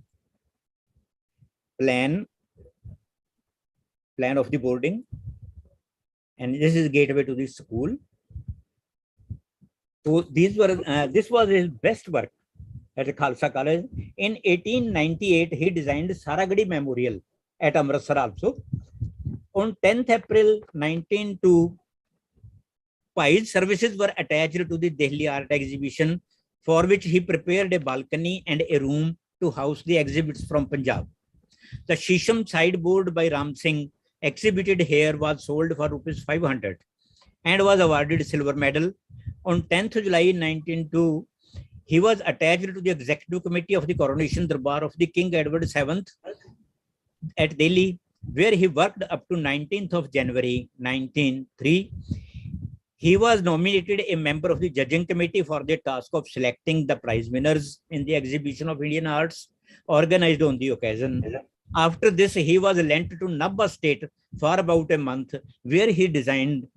Plan of the boarding. And this is gateway to the school. So these were this was his best work at the Khalsa College. In 1898, he designed Saragadi Memorial at Amritsar also. On 10th April 1902, Bhai's services were attached to the Delhi art exhibition, for which he prepared a balcony and a room to house the exhibits from Punjab. The Shisham sideboard by Ram Singh exhibited here was sold for ₹500 and was awarded silver medal. On 10th July 1902, he was attached to the executive committee of the coronation darbar of the King Edward VII at Delhi, where he worked up to 19th of January 1903. He was nominated a member of the judging committee for the task of selecting the prize winners in the exhibition of Indian arts organized on the occasion. After this, he was lent to Nabha state for about a month, where he designed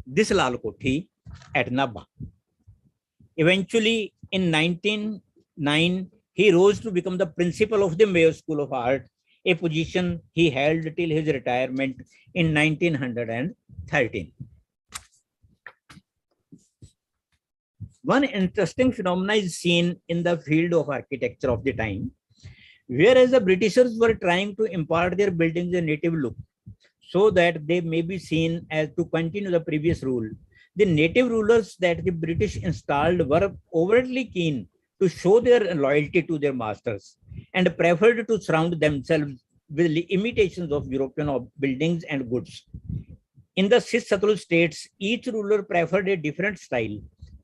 this Lal Kothi at Nabha. Eventually, in 1909, he rose to become the principal of the Mayo School of Art, a position he held till his retirement in 1913. One interesting phenomenon is seen in the field of architecture of the time. Whereas the Britishers were trying to impart their buildings a native look so that they may be seen as to continue the previous rule, the native rulers that the British installed were overtly keen to show their loyalty to their masters and preferred to surround themselves with imitations of European buildings and goods. In the 6 Satluj states, each ruler preferred a different style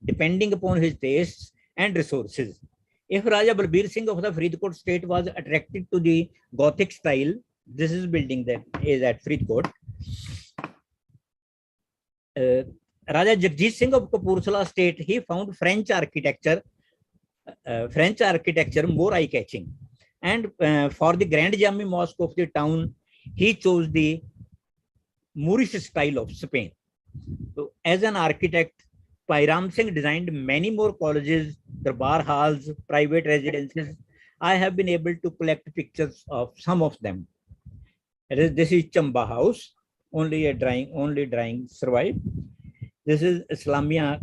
depending upon his tastes and resources. If Raja Balbir Singh of the Faridkot state was attracted to the Gothic style, this is building that is at Faridkot. Raja Jagjit Singh of Kapurthala state, he found French architecture more eye-catching. And for the Grand Jami Mosque of the town, he chose the Moorish style of Spain. So, as an architect, Bhai Ram Singh designed many more colleges, darbar halls, private residences. I have been able to collect pictures of some of them. This is Chamba House, only drawing survived. This is Islamia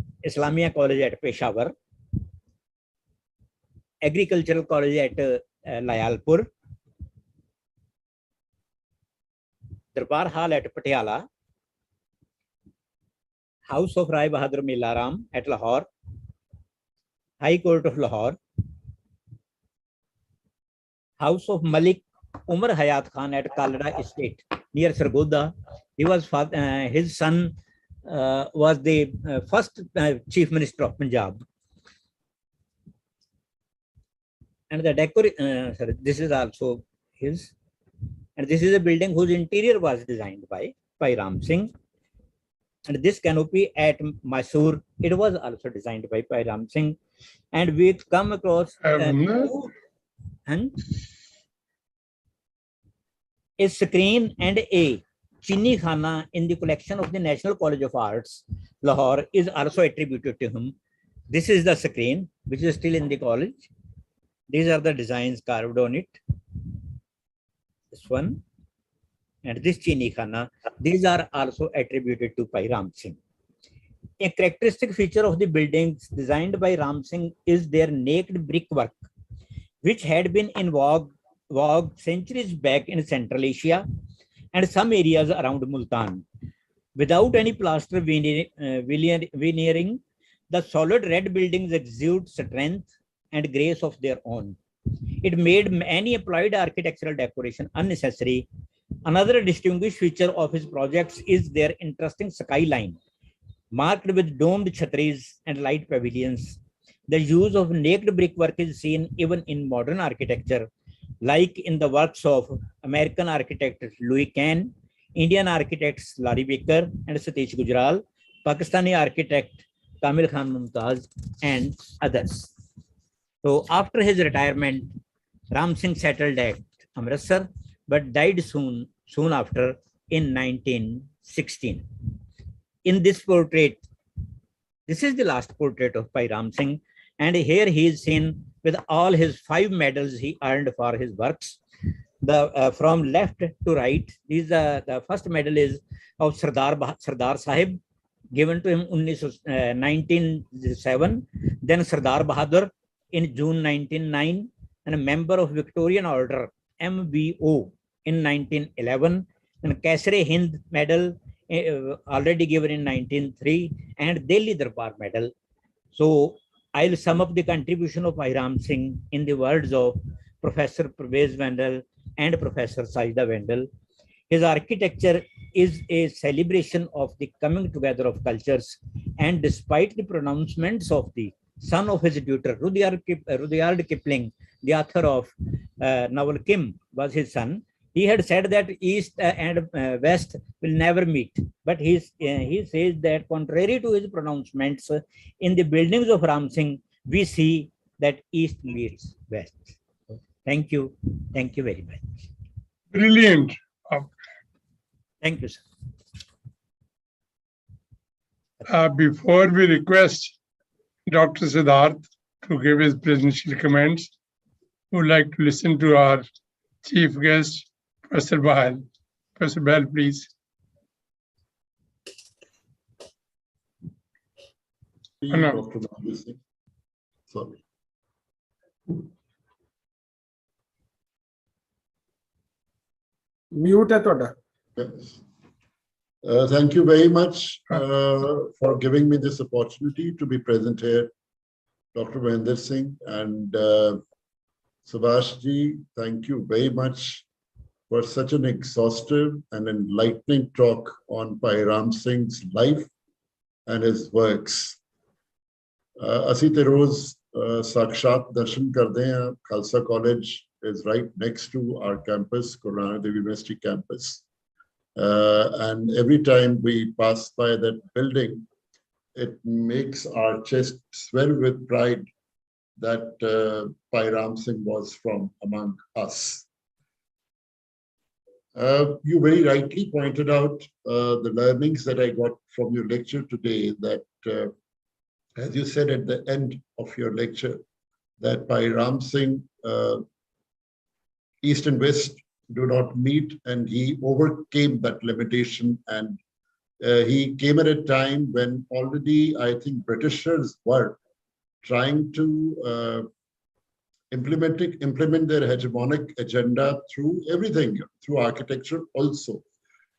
College at Peshawar, Agricultural College at Layalpur, Darbar Hall at Patiala, House of Rai Bahadur Milaram at Lahore, High Court of Lahore, House of Malik Umar Hayat Khan at Kalra Estate near Sargodha. He was his son was the first Chief Minister of Punjab. And the this is also his. And this is a building whose interior was designed by Ram Singh. And this canopy at Mysore, it was also designed by Bhai Ram Singh. And we come across a screen and a Chini Khana in the collection of the National College of Arts, Lahore, is also attributed to him. This is the screen, which is still in the college. These are the designs carved on it. This one and this Chini Khana, these are also attributed to Bhai Ram Singh. A characteristic feature of the buildings designed by Ram Singh is their naked brickwork, which had been in vogue centuries back in Central Asia and some areas around Multan. Without any plaster veneering, the solid red buildings exude strength and grace of their own. It made any applied architectural decoration unnecessary. Another distinguished feature of his projects is their interesting skyline, marked with domed chhatris and light pavilions. The use of naked brickwork is seen even in modern architecture, like in the works of American architect Louis Kahn, Indian architects Larry Baker and Satish Gujral, Pakistani architect Kamil Khan Mumtaz, and others. So after his retirement, Ram Singh settled at Amritsar, but died soon after in 1916. In this portrait, this is the last portrait of Bhai Ram Singh, and here he is seen with all his 5 medals he earned for his works. From left to right, the first medal is of Sardar Sahib, given to him in 1907. Then Sardar Bahadur in June 1909, and a member of Victorian Order MVO in 1911, and Kaisar Hind medal already given in 1903, and Delhi Darbar medal. So I'll sum up the contribution of Bhai Ram Singh in the words of Professor Pervez Vandal and Professor Sajida Vandal. His architecture is a celebration of the coming together of cultures, and despite the pronouncements of the son of his tutor, Rudyard Kipling, the author of novel Kim was his son, he had said that East and West will never meet. But he says that contrary to his pronouncements, in the buildings of Ram Singh, we see that East leads West. Thank you. Thank you very much. Brilliant. Thank you, sir. Before we request Dr. Sidharth to give his presidential comments, we would like to listen to our chief guest, Professor Behl. Professor Behl, please. Dr. Sorry. Mute है ਤੁਹਾਡਾ. Yes. Thank you very much for giving me this opportunity to be present here, Dr. Mahinder Singh and Subhash ji. Thank you very much for such an exhaustive and enlightening talk on Bhai Ram Singh's life and his works. Asi te roz sakshat darshan karde hain. Khalsa College is right next to our campus, Guru Nanak Dev University campus. And every time we pass by that building, it makes our chest swell with pride that Bhai Ram Singh was from among us. You very rightly pointed out the learnings that I got from your lecture today, that as you said at the end of your lecture, that Bhai Ram Singh, East and West do not meet, and he overcame that limitation, and he came at a time when already I think Britishers were trying to implement their hegemonic agenda through everything, through architecture also.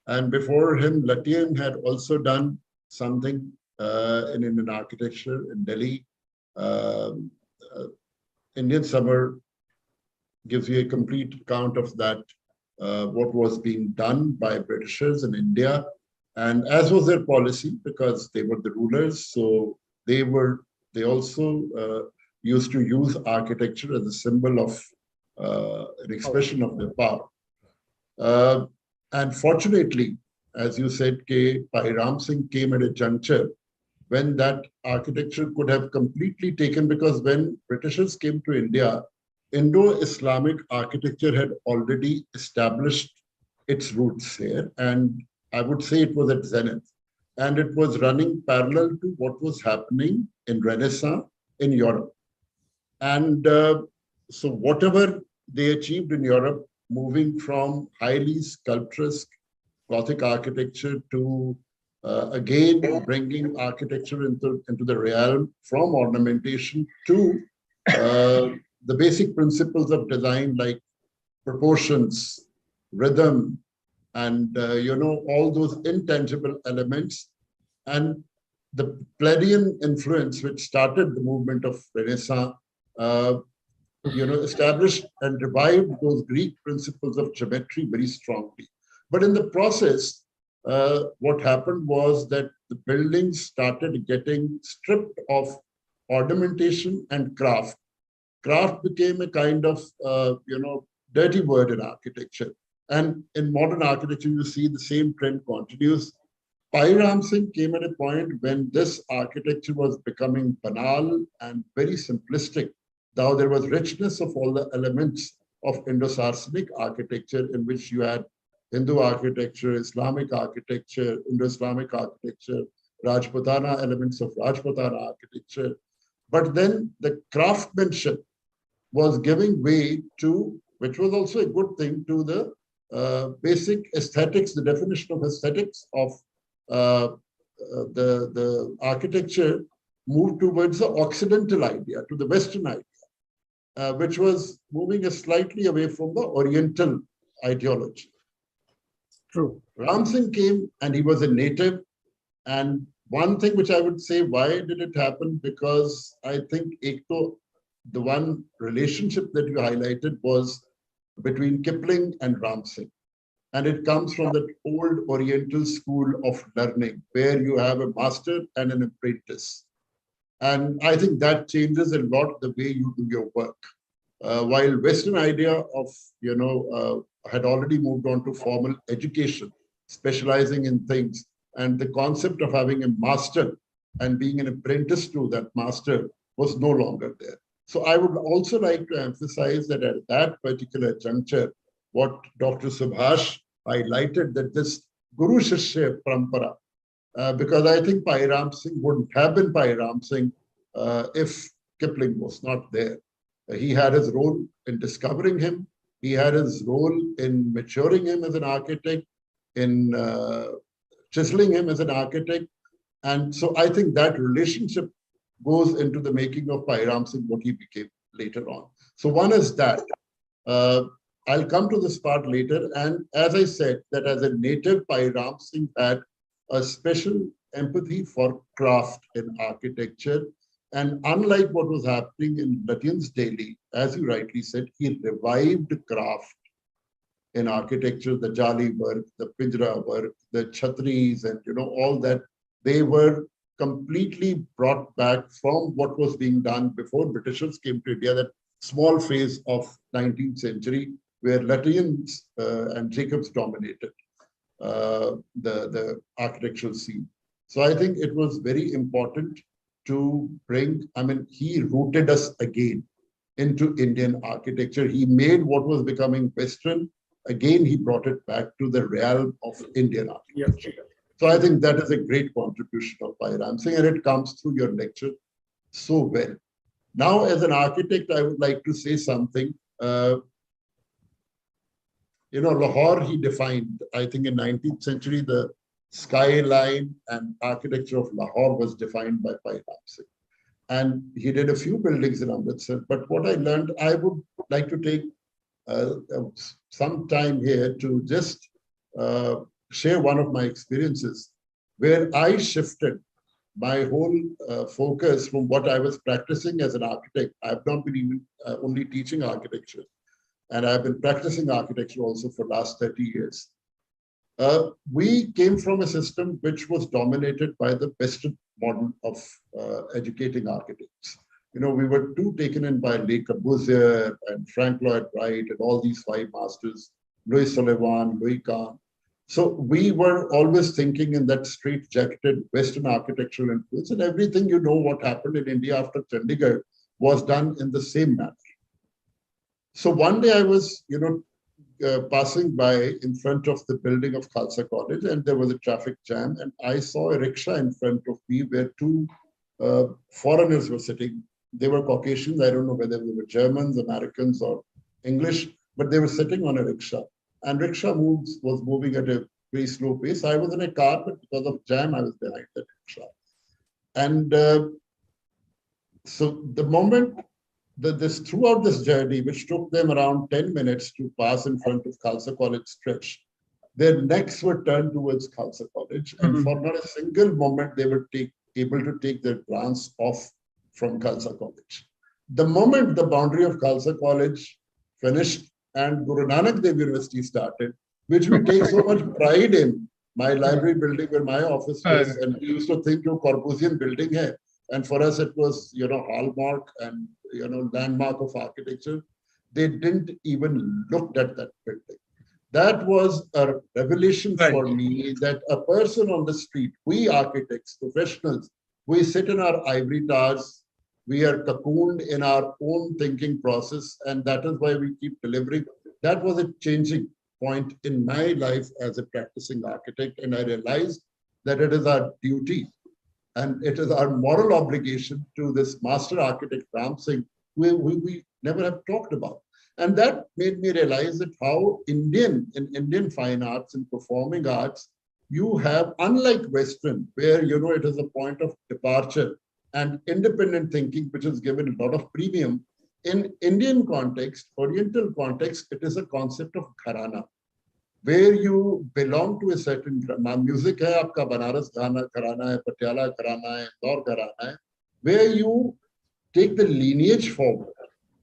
And before him, Latian had also done something in Indian architecture in Delhi. Indian Summer gives you a complete account of that, what was being done by Britishers in India, and as was their policy, because they were the rulers. So they also used to use architecture as a symbol of an expression of their power. And fortunately, as you said, Bhai Ram Singh came at a juncture when that architecture could have completely taken, because when Britishers came to India, Indo-Islamic architecture had already established its roots here. And I would say it was at zenith. And it was running parallel to what was happening in Renaissance in Europe. And so whatever they achieved in Europe, moving from highly sculpturesque Gothic architecture to again bringing architecture into the realm from ornamentation to the basic principles of design like proportions, rhythm, and all those intangible elements, and the Palladian influence which started the movement of Renaissance, established and revived those Greek principles of geometry very strongly. But in the process, what happened was that the buildings started getting stripped of ornamentation and craft. Craft became a kind of, dirty word in architecture. And in modern architecture, you see the same trend continues. Bhai Ram Singh came at a point when this architecture was becoming banal and very simplistic. Now there was richness of all the elements of Indo-Saracenic architecture, in which you had Hindu architecture, Islamic architecture, Indo-Islamic architecture, Rajputana, elements of Rajputana architecture. But then the craftsmanship was giving way to, which was also a good thing, to the basic aesthetics, the definition of aesthetics of the architecture moved towards the Occidental idea, to the Western idea, which was moving us slightly away from the Oriental ideology. True. Ram Singh came and he was a native. And one thing which I would say, why did it happen? Because I think the one relationship that you highlighted was between Kipling and Ram Singh. And it comes from that old Oriental school of learning, where you have a master and an apprentice. And I think that changes a lot the way you do your work. While Western idea of, had already moved on to formal education, specializing in things, and the concept of having a master and being an apprentice to that master was no longer there. So I would also like to emphasize that at that particular juncture, what Dr. Subhash highlighted, that this Guru Shishya Parampara, because I think Bhai Ram Singh wouldn't have been Bhai Ram Singh if Kipling was not there. He had his role in discovering him. He had his role in maturing him as an architect, in chiseling him as an architect. And so I think that relationship goes into the making of Bhai Ram Singh, what he became later on. So one is that. I'll come to this part later. And as I said, that as a native, Bhai Ram Singh had a special empathy for craft in architecture. And unlike what was happening in Lutyens' Delhi, as you rightly said, he revived craft in architecture, the Jali work, the Pinjra work, the Chhatris, and all that. They were completely brought back from what was being done before Britishers came to India, that small phase of 19th century, where Lutyens and Jacobs dominated the architectural scene. So I think it was very important to bring, he rooted us again into Indian architecture. He made what was becoming Western, again, he brought it back to the realm of Indian architecture. Yeah. So I think that is a great contribution of Bhai Ram Singh, and it comes through your lecture so well. Now, as an architect, I would like to say something. Lahore, he defined, I think in 19th century, the skyline and architecture of Lahore was defined by Bhai Ram Singh. And he did a few buildings in Amritsar. But what I learned, I would like to take some time here to just share one of my experiences where I shifted my whole focus from what I was practicing as an architect. I've not been even only teaching architecture, and I've been practicing architecture also for the last 30 years. We came from a system which was dominated by the Western model of educating architects. We were too taken in by Le Corbusier and Frank Lloyd Wright and all these five masters, Louis Sullivan, Louis Kahn. So we were always thinking in that straight-jacketed Western architectural influence, and everything you know what happened in India after Chandigarh was done in the same manner. So one day I was, passing by in front of the building of Khalsa College, and there was a traffic jam, and I saw a rickshaw in front of me where two foreigners were sitting. They were Caucasians. I don't know whether they were Germans, Americans, or English, but they were sitting on a rickshaw. And rickshaw was moving at a very slow pace. I was in a car, but because of jam, I was behind the rickshaw. And so the moment throughout this journey, which took them around 10 minutes to pass in front of Khalsa College stretch, their necks were turned towards Khalsa College. And for not a single moment, they were able to take their glance off from Khalsa College. The moment the boundary of Khalsa College finished and Guru Nanak Dev University started, which we take so much pride in, my library building where my office was, and we used to think, Corbusian building hai. And for us, it was, hallmark and, landmark of architecture. They didn't even look at that building. That was a revelation for me that a person on the street, we architects, professionals, we sit in our ivory towers, we are cocooned in our own thinking process, and that is why we keep delivering. That was a changing point in my life as a practicing architect, and I realized that it is our duty and it is our moral obligation to this master architect, Ram Singh, who we never have talked about. And that made me realize that how in Indian fine arts and performing arts, you have, unlike Western, where, it is a point of departure and independent thinking, which is given a lot of premium. In Indian context, Oriental context, it is a concept of gharana, where you belong to a certain gharana. Music hai, aapka Banaras gharana hai, Patiala gharana hai, Indore gharana hai, where you take the lineage forward.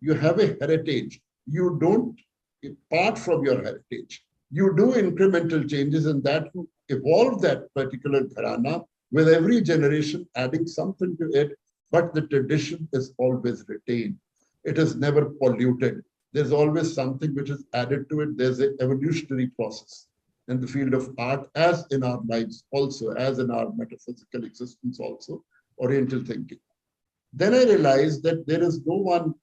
You have a heritage. You don't depart from your heritage. You do incremental changes, and that you evolve that particular gharana with every generation adding something to it, but the tradition is always retained. It is never polluted. There's always something which is added to it. There's an evolutionary process in the field of art, as in our lives also, as in our metaphysical existence also, Oriental thinking. Then I realized that there is no one,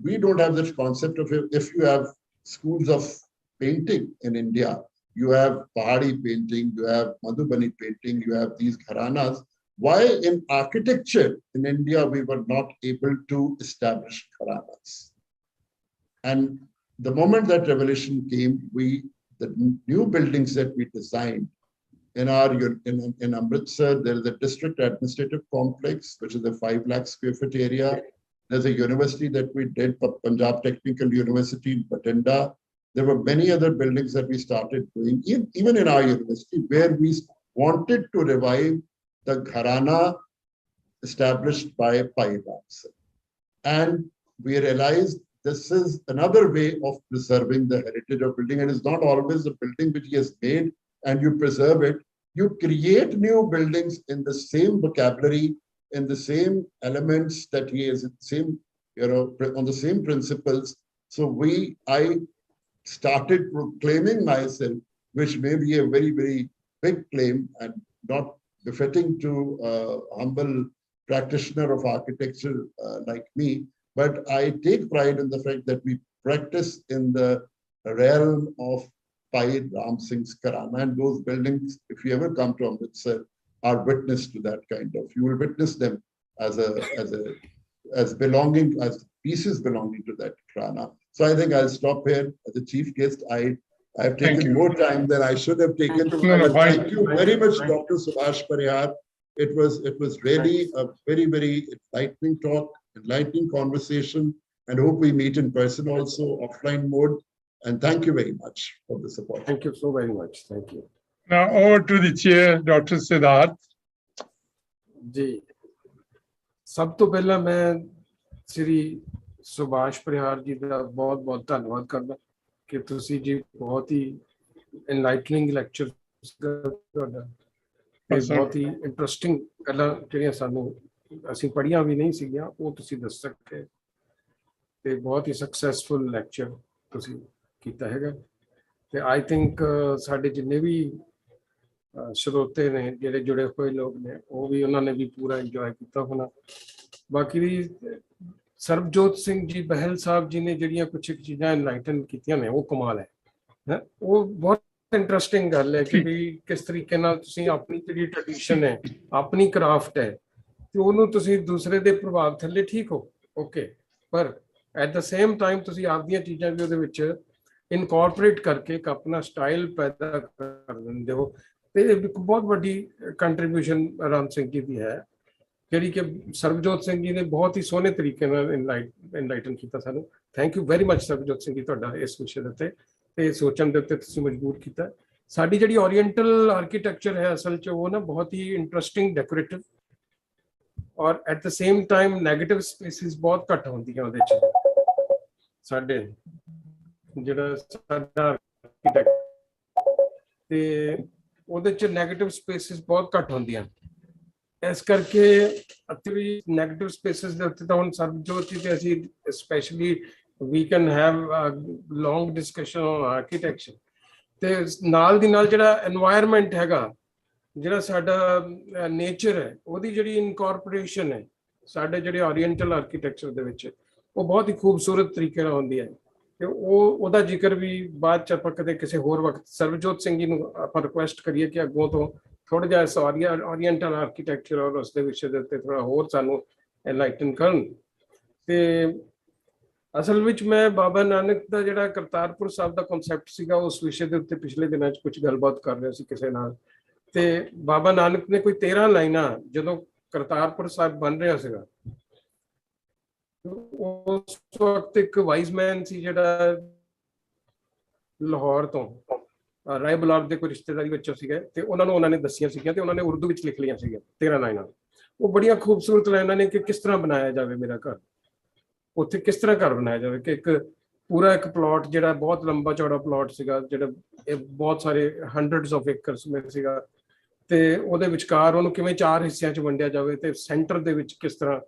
we don't have this concept of, if you have schools of painting in India, you have Pahari painting, you have Madhubani painting, you have these gharanas. Why in architecture in India, we were not able to establish gharanas? And the moment that revelation came, the new buildings that we designed in Amritsar, there is a district administrative complex, which is a 5 lakh square foot area. There's a university that we did, Punjab Technical University in Bathinda. There were many other buildings that we started doing, even in our university, where we wanted to revive the gharana established by Parihar. And we realized this is another way of preserving the heritage of building. It is not always a building which he has made and you preserve it. You create new buildings in the same vocabulary, in the same elements that he is, on the same principles. So I started proclaiming myself, which may be a very, very big claim and not befitting to a humble practitioner of architecture like me. But I take pride in the fact that we practice in the realm of Pai Ram Singh's gharana, and those buildings, if you ever come to Amritsar, are witness to that kind of. You will witness them as pieces belonging to that gharana. So I think I'll stop here. As a chief guest, I have taken more time than I should have taken. Thank you very much, Dr. Subhash Parihar. It was really a very, very enlightening talk, enlightening conversation, and hope we meet in person also, offline mode. And thank you very much for the support. Thank you so very much. Thank you. Now over to the chair, Dr. Sidharth. जी, सब तो पहला मैं श्री सुभाष परिहार जी का बहुत बहुत धन्यवाद करना कि ਤੁਸੀਂ जी बहुत ही enlightening lecture ਤੁਹਾਡਾ ਬਹੁਤ ਹੀ ਇੰਟਰਸਟਿੰਗ ਗੱਲਾਂ ਜਿਹੜੀਆਂ ਸਾਨੂੰ ਅਸੀਂ ਪੜ੍ਹੀਆਂ ਵੀ ਨਹੀਂ ਸੀਗੀਆਂ ਉਹ ਤੁਸੀਂ ਦੱਸ ਸਕਦੇ ਤੇ ਬਹੁਤ ਹੀ ਸਕਸੈਸਫੁਲ ਲੈਕਚਰ ਤੁਸੀਂ ਕੀਤਾ ਹੈਗਾ ਤੇ ਆਈ ਥਿੰਕ ਸਾਡੇ ਜਿੰਨੇ ਵੀ ਸਰੋਤੇ ਨੇ ਜਿਹੜੇ ਜੁੜੇ ਹੋਏ ਲੋਕ ਨੇ ਉਹ ਵੀ ਉਹਨਾਂ ਨੇ ਵੀ ਪੂਰਾ ਇੰਜੋਏ ਕੀਤਾ ਹੋਣਾ। ਬਾਕੀ ਦੀ ਸਰਬਜੋਤ ਸਿੰਘ ਜੀ ਬਹਿਲ ਸਾਹਿਬ ਜੀ ਨੇ ਜਿਹੜੀਆਂ ਕੁਛ ਚੀਜ਼ਾਂ ਇਨਲਾਈਟਨ ਕੀਤੀਆਂ ਨੇ ਉਹ ਕਮਾਲ ਹੈ। ਉਹ ਬਹੁਤ ਇੰਟਰਸਟਿੰਗ ਗੱਲ ਹੈ ਕਿ ਵੀ ਕਿਸ ਤਰੀਕੇ ਨਾਲ ਤੁਸੀਂ ਆਪਣੀ ਜਿਹੜੀ ਟ੍ਰੈਡੀਸ਼ਨ ਹੈ, ਆਪਣੀ ਕਰਾਫਟ ਹੈ, ਤੇ ਉਹਨੂੰ ਤੁਸੀਂ ਦੂਸਰੇ ਦੇ ਪ੍ਰਭਾਵ ਥੱਲੇ ਠੀਕ ਹੋ ਓਕੇ, ਪਰ ਐਟ ਦ ਸੇਮ ਟਾਈਮ ਤੁਸੀਂ ਆਪਦੀਆਂ ਚੀਜ਼ਾਂ ਵੀ ਉਹਦੇ ਵਿੱਚ ਇਨਕੋਰਪੋਰੇਟ ਕਰਕੇ ਇੱਕ ਆਪਣਾ ਸਟਾਈਲ ਪੈਦਾ ਕਰ ਦਿੰਦੇ ਹੋ। ਤੇ ਇੱਕ ਬਹੁਤ ਵੱਡੀ ਕੰਟਰੀਬਿਊਸ਼ਨ ਰਾਮ ਸਿੰਘ ਜੀ ਦੀ ਹੈ, ਜਿਹੜੀ ਕਿ ਸਰਬਜੋਤ ਸਿੰਘ ਜੀ ਨੇ ਬਹੁਤ ਹੀ ਸੋਹਣੇ ਤਰੀਕੇ ਨਾਲ ਇਨਲਾਈਟਨ ਕੀਤਾ ਸਾਨੂੰ। Thank you very much Sarabjot Singh ji ਤੁਹਾਡਾ ਇਸ ਵਿਸ਼ੇ ਦੇ ਉੱਤੇ ਤੇ ਸੋਚਣ ਦੇ ਉੱਤੇ ਤੁਸੀਂ ਮਜਬੂਰ ਕੀਤਾ। ਸਾਡੀ ਜਿਹੜੀ ਓਰੀਐਂਟਲ ਆਰਕੀਟੈਕਚਰ ਹੈ ਅਸਲ 'ਚ ਉਹ ਨਾ ਬਹੁਤ ਹੀ ਇੰਟਰਸਟਿੰਗ, ਡੈਕੋਰੇਟਿਵ ਔਰ at the same time negative spaces ਬਹੁਤ ਘੱਟ ਹੁੰਦੀਆਂ ਉਹਦੇ 'ਚ। ਸਾਡੇ ਜਿਹੜਾ ਸਾਡਾ ਆਰਕੀਟੈਕਟ ਤੇ ਉਹਦੇ 'ਚ ਨੈਗੇਟਿਵ ਸਪੇਸਿਸ ਬਹੁਤ ਘੱਟ ਹੁੰਦੀਆਂ, ਇਸ ਕਰਕੇ ਵੀ ਨੈਗੇਟਿਵ ਸਪੇਸਿਸ ਦੇ ਉੱਤੇ ਤਾਂ ਹੁਣ ਸਰਬਜੋਤ ਜੀ ਤੇ ਅਸੀਂ specially we can have long discussion on architecture. ਤੇ ਨਾਲ ਦੀ ਨਾਲ ਜਿਹੜਾ এনवायरमेंट ਹੈਗਾ, ਜਿਹੜਾ ਸਾਡਾ ਨੇਚਰ ਹੈ, ਉਹਦੀ ਜਿਹੜੀ ਇਨਕੋਰਪੋਰੇਸ਼ਨ ਹੈ ਸਾਡੇ ਜਿਹੜੇ ਓਰੀਐਂਟਲ ਆਰਕੀਟੈਕਚਰ ਦੇ ਵਿੱਚ, ਉਹ ਬਹੁਤ ਹੀ ਖੂਬਸੂਰਤ ਤਰੀਕੇ ਨਾਲ ਹੁੰਦੀ ਹੈ। ਤੇ ਉਹਦਾ ਜ਼ਿਕਰ ਵੀ ਬਾਅਦ ਚ ਆਪਾਂ ਕਦੇ ਕਿਸੇ ਹੋਰ ਵਕਤ ਸਰਬਜੋਤ ਸਿੰਘ ਜੀ ਨੂੰ ਆਪਾਂ ਰਿਕੁਐਸਟ ਕਰੀਏ ਕਿ ਅੱਗੋਂ ਤੋਂ ਥੋੜਾ ਜਿਹਾ ਓਰੀਐਂਟਲ ਆਰਕੀਟੈਕਚਰ ਔਰ ਉਸ ਦੇ ਵਿਸ਼ੇ ਦੇ ਉੱਤੇ ਥੋੜਾ ਹੋਰ ਸਾਨੂੰ ਐਨਲਾਈਟਨ ਕਰਨ। ਤੇ ਅਸਲ ਵਿੱਚ ਮੈਂ ਬਾਬਾ ਨਾਨਕ ਦਾ ਜਿਹੜਾ ਕਰਤਾਰਪੁਰ ਸਾਹਿਬ ਦਾ ਕਨਸੈਪਟ ਸੀਗਾ ਉਸ ਵਿਸ਼ੇ ਦੇ ਉੱਤੇ ਪਿਛਲੇ ਦਿਨਾਂ 'ਚ ਕੁਝ ਗੱਲਬਾਤ ਕਰ ਰਿਹਾ ਸੀ ਕਿਸੇ ਨਾਲ। ਤੇ ਬਾਬਾ ਨਾਨਕ ਨੇ ਕੋਈ 13 ਲਾਈਨਾਂ ਜਦੋਂ ਕਰਤਾਰਪੁਰ ਸਾਹਿਬ ਬਣ ਰਿਹਾ ਸੀਗਾ, ਉਸ ਵਕਤ ਇੱਕ ਵਾਈਜ਼ ਮੈਨ ਸੀ ਜਿਹੜਾ ਲਾਹੌਰ ਤੋਂ ਰਾਏ ਬੁਲਾਰ ਦੇ ਕੋਈ ਰਿਸ਼ਤੇਦਾਰੀ ਵਿੱਚੋਂ ਸੀਗੇ, ਤੇ ਉਹਨਾਂ ਨੇ ਦੱਸੀਆਂ ਸੀਗੀਆਂ ਤੇ ਉਹਨਾਂ ਨੇ ਉਰਦੂ ਵਿੱਚ ਲਿਖ ਲਈਆਂ ਸੀਗੀਆਂ 13 ਲਾਈਨਾਂ। ਉਹ ਬੜੀਆਂ ਖੂਬਸੂਰਤ ਲਾਈਨਾਂ ਨੇ ਕਿ ਕਿਸ ਤਰ੍ਹਾਂ ਬਣਾਇਆ ਜਾਵੇ ਮੇਰਾ ਘਰ, ਉੱਥੇ ਕਿਸ ਤਰ੍ਹਾਂ ਘਰ ਬਣਾਇਆ ਜਾਵੇ। ਕਿ ਇੱਕ ਪੂਰਾ ਇੱਕ ਪਲਾਟ ਜਿਹੜਾ ਬਹੁਤ ਲੰਬਾ ਚੌੜਾ ਪਲਾਟ ਸੀਗਾ, ਜਿਹੜਾ ਬਹੁਤ ਸਾਰੇ ਹੰਡਰਡਸ ਆਫ ਏਕਰਸ ਵਿੱਚ ਸੀਗਾ, ਤੇ ਉਹਦੇ ਵਿਚਕਾਰ ਉਹਨੂੰ ਕਿਵੇਂ 4 ਹਿੱਸਿਆਂ 'ਚ ਵੰਡਿਆ ਜਾਵੇ, ਤੇ ਸੈਂਟਰ ਦੇ ਵਿੱਚ ਕਿਸ ਤਰ੍ਹਾਂ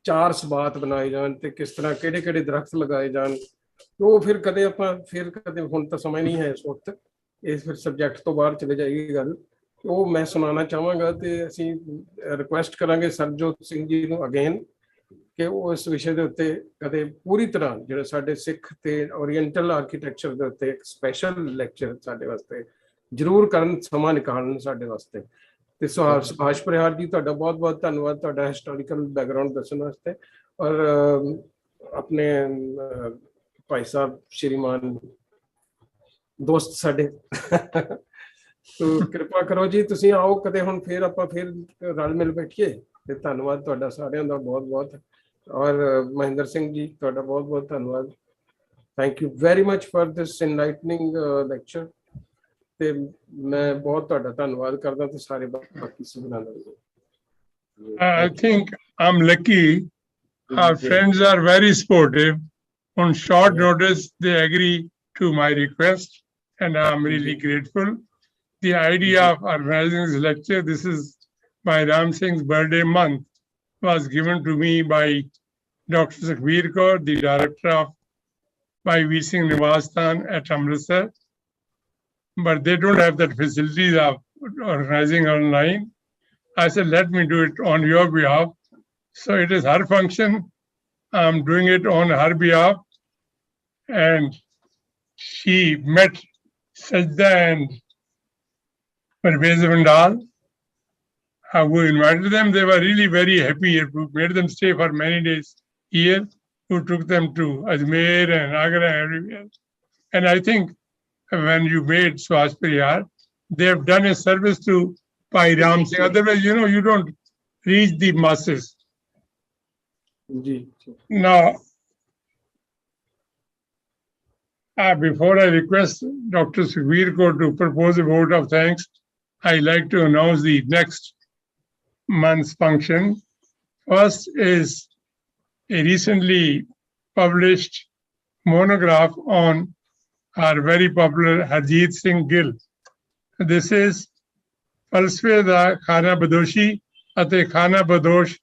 4 ਸਬਾਤ ਬਣਾਏ ਜਾਣ, ਤੇ ਕਿਸ ਤਰ੍ਹਾਂ ਕਿਹੜੇ ਦਰਖਤ ਲਗਾਏ ਜਾਣ। ਉਹ ਫਿਰ ਕਦੇ ਹੁਣ ਤਾਂ ਸਮਾਂ ਨਹੀਂ ਹੈ ਇਸ ਵਕਤ, ਇਸ ਫਿਰ ਸਬਜੈਕਟ ਤੋਂ ਬਾਹਰ ਚਲੇ ਜਾਏਗੀ ਗੱਲ, ਉਹ ਮੈਂ ਸੁਣਾਉਣਾ ਚਾਹਾਂਗਾ। ਤੇ ਅਸੀਂ ਰਿਕੁਐਸਟ ਕਰਾਂਗੇ ਸਰਬਜੋਤ ਸਿੰਘ ਜੀ ਨੂੰ ਅਗੇਨ ਕਿ ਉਹ ਇਸ ਵਿਸ਼ੇ ਦੇ ਉੱਤੇ ਕਦੇ ਪੂਰੀ ਤਰ੍ਹਾਂ ਜਿਹੜੇ ਸਾਡੇ ਸਿੱਖ ਤੇ ਓਰੀਐਂਟਲ ਆਰਕੀਟੈਕਚਰ ਦੇ ਉੱਤੇ ਇੱਕ ਸਪੈਸ਼ਲ ਲੈਕਚਰ ਸਾਡੇ ਵਾਸਤੇ ਜ਼ਰੂਰ ਕਰਨ, ਸਮਾਂ ਨਿਕਾਲਣ ਸਾਡੇ ਵਾਸਤੇ। ਤੇ ਸੁਭਾਸ਼ ਪਰਿਹਾਰ ਜੀ ਤੁਹਾਡਾ ਬਹੁਤ ਬਹੁਤ ਧੰਨਵਾਦ ਤੁਹਾਡਾ ਹਿਸਟੋਰੀਕਲ ਬੈਕਗਰਾਉਂਡ ਦੱਸਣ ਵਾਸਤੇ, ਔਰ ਆਪਣੇ ਭਾਈ ਸਾਹਿਬ ਸ਼੍ਰੀਮਾਨ ਦੋਸਤ ਸਾਡੇ ਤੋ ਕਿਰਪਾ ਕਰੋ ਜੀ, ਤੁਸੀਂ ਆਓ ਕਦੇ ਹੁਣ ਫਿਰ ਆਪਾਂ ਫਿਰ ਰਲ ਮਿਲ ਬੈਠੀਏ। ਤੇ ਧੰਨਵਾਦ ਤੁਹਾਡਾ ਸਾਰਿਆਂ ਦਾ ਬਹੁਤ ਬਹੁਤ, ਔਰ ਮਹਿੰਦਰ ਸਿੰਘ ਜੀ ਤੁਹਾਡਾ ਬਹੁਤ ਬਹੁਤ ਧੰਨਵਾਦ। Thank you very much for this enlightening lecture. ਤੇ ਮੈਂ ਬਹੁਤ ਤੁਹਾਡਾ ਧੰਨਵਾਦ ਕਰਦਾ ਤੇ ਸਾਰੇ ਬਾਕੀ ਸੁਣਾਉਣ ਵਾਲੇ। I think I'm lucky. Our friends are very sportive. On short notice, they agree to my request, and I'm really grateful. The idea of organizing this lecture, this is my Ram Singh's birthday month, was given to me by Dr. Sukhbir Kaur, the director of Bhai Veer Singh Nivastan at Amritsar. But they don't have that facilities of organizing online. I said, let me do it on your behalf. So it is her function. I'm doing it on her behalf. And she met Sajda and Parvez Vandal, who invited them. They were really very happy. We made them stay for many days here. Who took them to Ajmer and Agra and everywhere. And I think when you made Subhash Parihar, they have done a service to Bhai Ram Singh. Otherwise, you don't reach the masses. Now, before I request Dr. Sukhbir Kaur to propose a vote of thanks, I'd like to announce the next month's function. First is a recently published monograph on our very popular Harjit Singh Gill. This is Falsfe da Khana Badoshi Ate Khana Badosh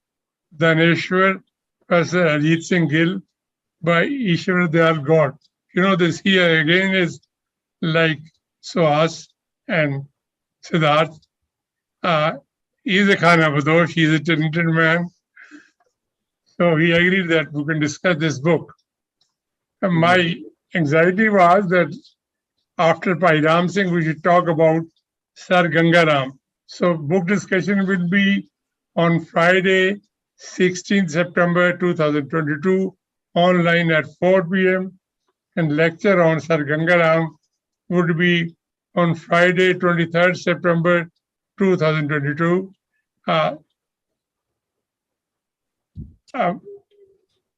Daneshwar Professor Harjit Singh Gill by Ishwar Dayal God. This here again is like Subhash and Sidharth. He's a Khana Badosh, he's a talented man. So he agreed that we can discuss this book. And my anxiety was that after Bhai Ram Singh, we should talk about Sir Gangaram. So book discussion will be on Friday, 16th September 2022, online at 4 p.m. And lecture on Sir Gangaram would be on Friday, 23rd September 2022.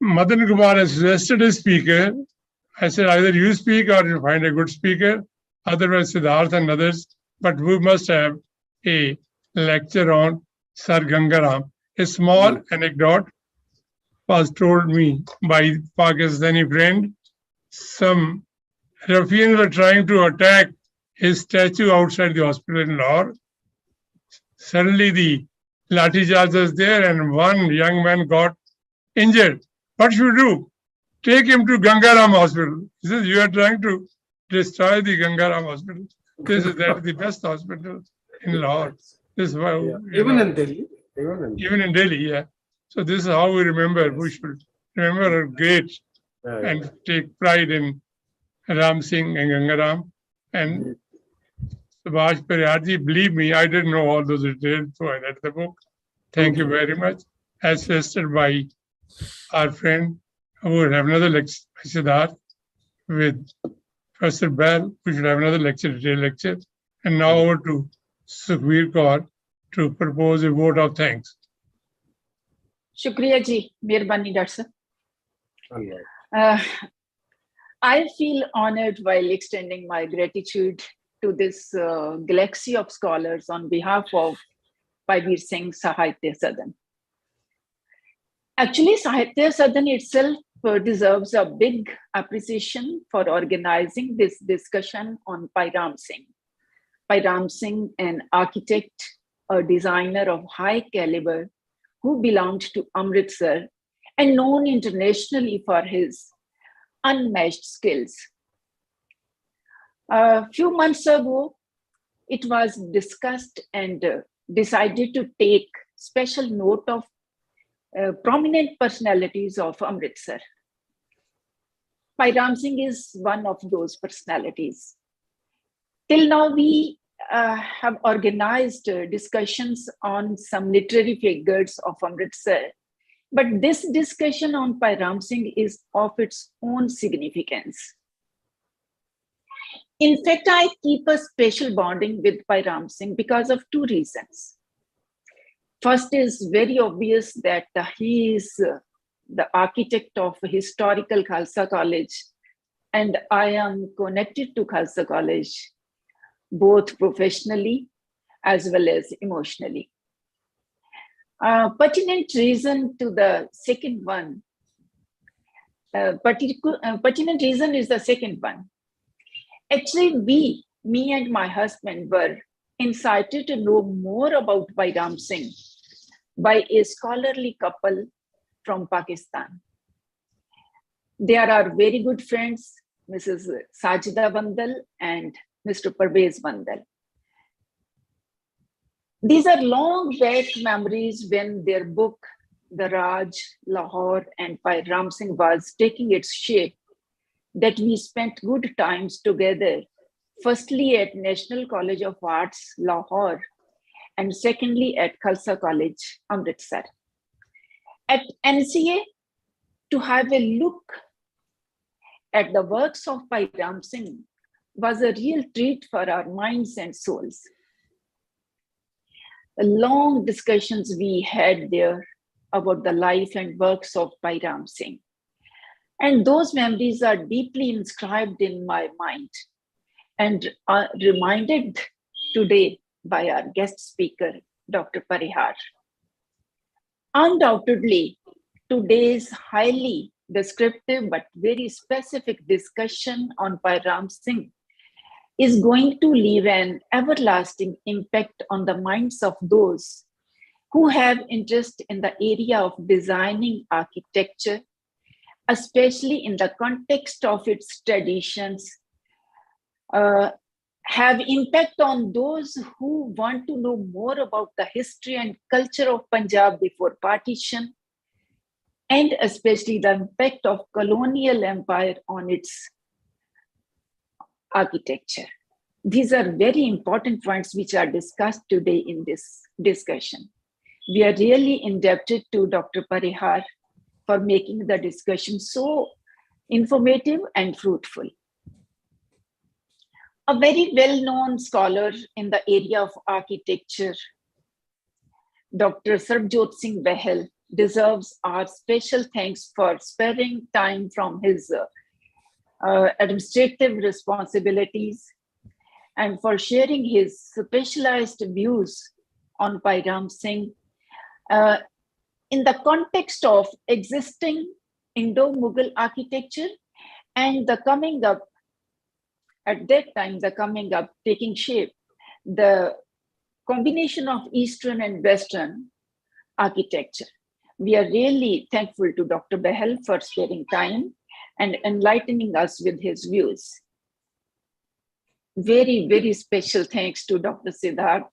Madan Kumar has suggested a speaker. I said either you speak or you find a good speaker, otherwise Sidharth and others, but we must have a lecture on Sir Gangaram. A small anecdote was told me by Pakistani friend. Some ruffians were trying to attack his statue outside the hospital in Lahore. Suddenly the lathi charge was there and one young man got injured. What should we do? Take him to Gangaram Hospital. He says, you are trying to destroy the Gangaram Hospital. This is the best hospital in Lahore. This is why, Even in Delhi. even in Delhi, yeah. So this is how we remember. We should remember our great and take pride in Ram Singh and Gangaram. And Subhash Parihar, believe me, I didn't know all those details, so I read the book. Thank you very much. As suggested by our friend, who will have another lecture by Siddharth with Professor Behl. We should have another lecture, detailed lecture. And now over to Sukhbir Kaur to propose a vote of thanks. शुक्रिया जी, मेहरबानी doctor साहब. I feel honored while extending my gratitude to this galaxy of scholars on behalf of Bhai Singh Sahitya Sadan. Actually, Sahitya Sadan itself deserves a big appreciation for organizing this discussion on Bhai Ram Singh. Bhai Ram Singh, an architect, a designer of high caliber, who belonged to Amritsar and known internationally for his unmatched skills. A few months ago, it was discussed and decided to take special note of prominent personalities of Amritsar. Bhai Ram Singh is one of those personalities. Till now, we have organized discussions on some literary figures of Amritsar, but this discussion on Bhai Ram Singh is of its own significance. In fact, I keep a special bonding with Bhai Ram Singh because of two reasons. First is very obvious that he is the architect of historical Khalsa College, and I am connected to Khalsa College both professionally as well as emotionally. Pertinent reason to the second one, pertinent reason is the second one. Actually, me and my husband were incited to know more about Bhai Ram Singh by a scholarly couple from Pakistan. They are our very good friends, Mrs. Sajida Vandal and Mr. Parvez Vandal. These are long back memories when their book, The Raj, Lahore and Bhai Ram Singh was taking its shape, that we spent good times together, firstly at National College of Arts, Lahore, and secondly at Khalsa College, Amritsar. At NCA, to have a look at the works of Bhai Ram Singh was a real treat for our minds and souls. The long discussions we had there about the life and works of Bhai Ram Singh. And those memories are deeply inscribed in my mind and are reminded today by our guest speaker, Dr. Parihar. Undoubtedly, today's highly descriptive but very specific discussion on Bhai Ram Singh is going to leave an everlasting impact on the minds of those who have interest in the area of designing architecture, especially in the context of its traditions, have impact on those who want to know more about the history and culture of Punjab before partition, and especially the impact of colonial empire on its architecture. These are very important points which are discussed today in this discussion. We are really indebted to Dr. Parihar for making the discussion so informative and fruitful. A very well-known scholar in the area of architecture, Dr. Sarbjot Singh Behl, deserves our special thanks for sparing time from his administrative responsibilities and for sharing his specialized views on Bhai Ram Singh in the context of existing Indo-Mughal architecture and the coming up, at that time, the coming up, taking shape, the combination of Eastern and Western architecture. We are really thankful to Dr. Behl for sparing time and enlightening us with his views. Very, very special thanks to Dr. Sidharth,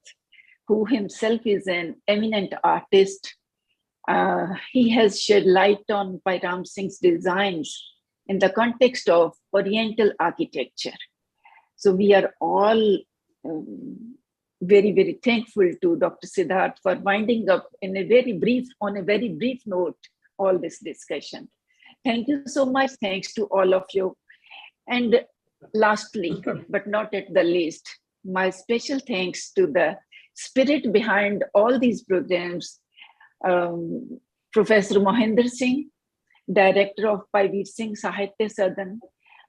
who himself is an eminent artist. He has shed light on Bhai Ram Singh's designs in the context of Oriental architecture. So we are all very, very thankful to Dr. Sidharth for winding up on a very brief note, all this discussion. Thank you so much. Thanks to all of you. And lastly, but not at the least, my special thanks to the spirit behind all these programs, Professor Mohinder Singh, Director of Bhai Singh Sahitya Sadan,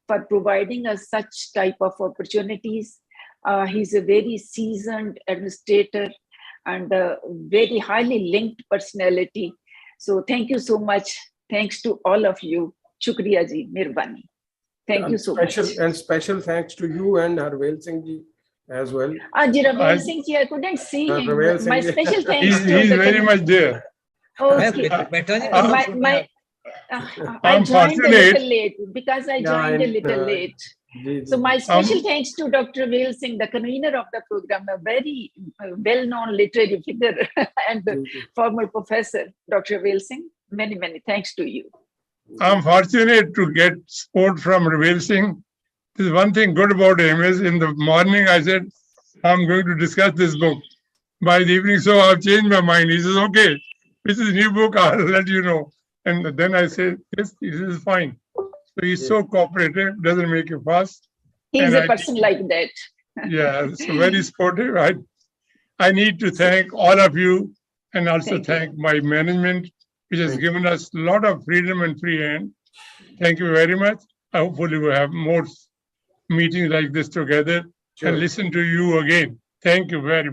for providing us such type of opportunities. He's a very seasoned administrator and a very highly linked personality. So thank you so much. Thanks to all of you. Shukriya ji, mirbani. Thank you so much. And special thanks to you and Harvel Singh ji as well. Harvel Singh ji, I couldn't see him. My special thanks he's very much there. Okay. I joined a little late because I joined a little late. So my special thanks to Dr. Veil Singh, the convener of the program, a very well-known literary figure and former professor, Dr. Veil Singh. Many, many thanks to you. I'm fortunate to get support from Veil Singh. There's one thing good about him is in the morning I said, I'm going to discuss this book. By the evening, so I've changed my mind. He says, okay, this is a new book, I'll let you know. And then I say, yes, this is fine. So he's so cooperative, doesn't make a fuss. He's a person like that. Yeah, so very supportive. I need to thank all of you and also thank my management, which has given us a lot of freedom and free hand. Thank you very much. Hopefully we'll have more meetings like this together and listen to you again. Thank you very much.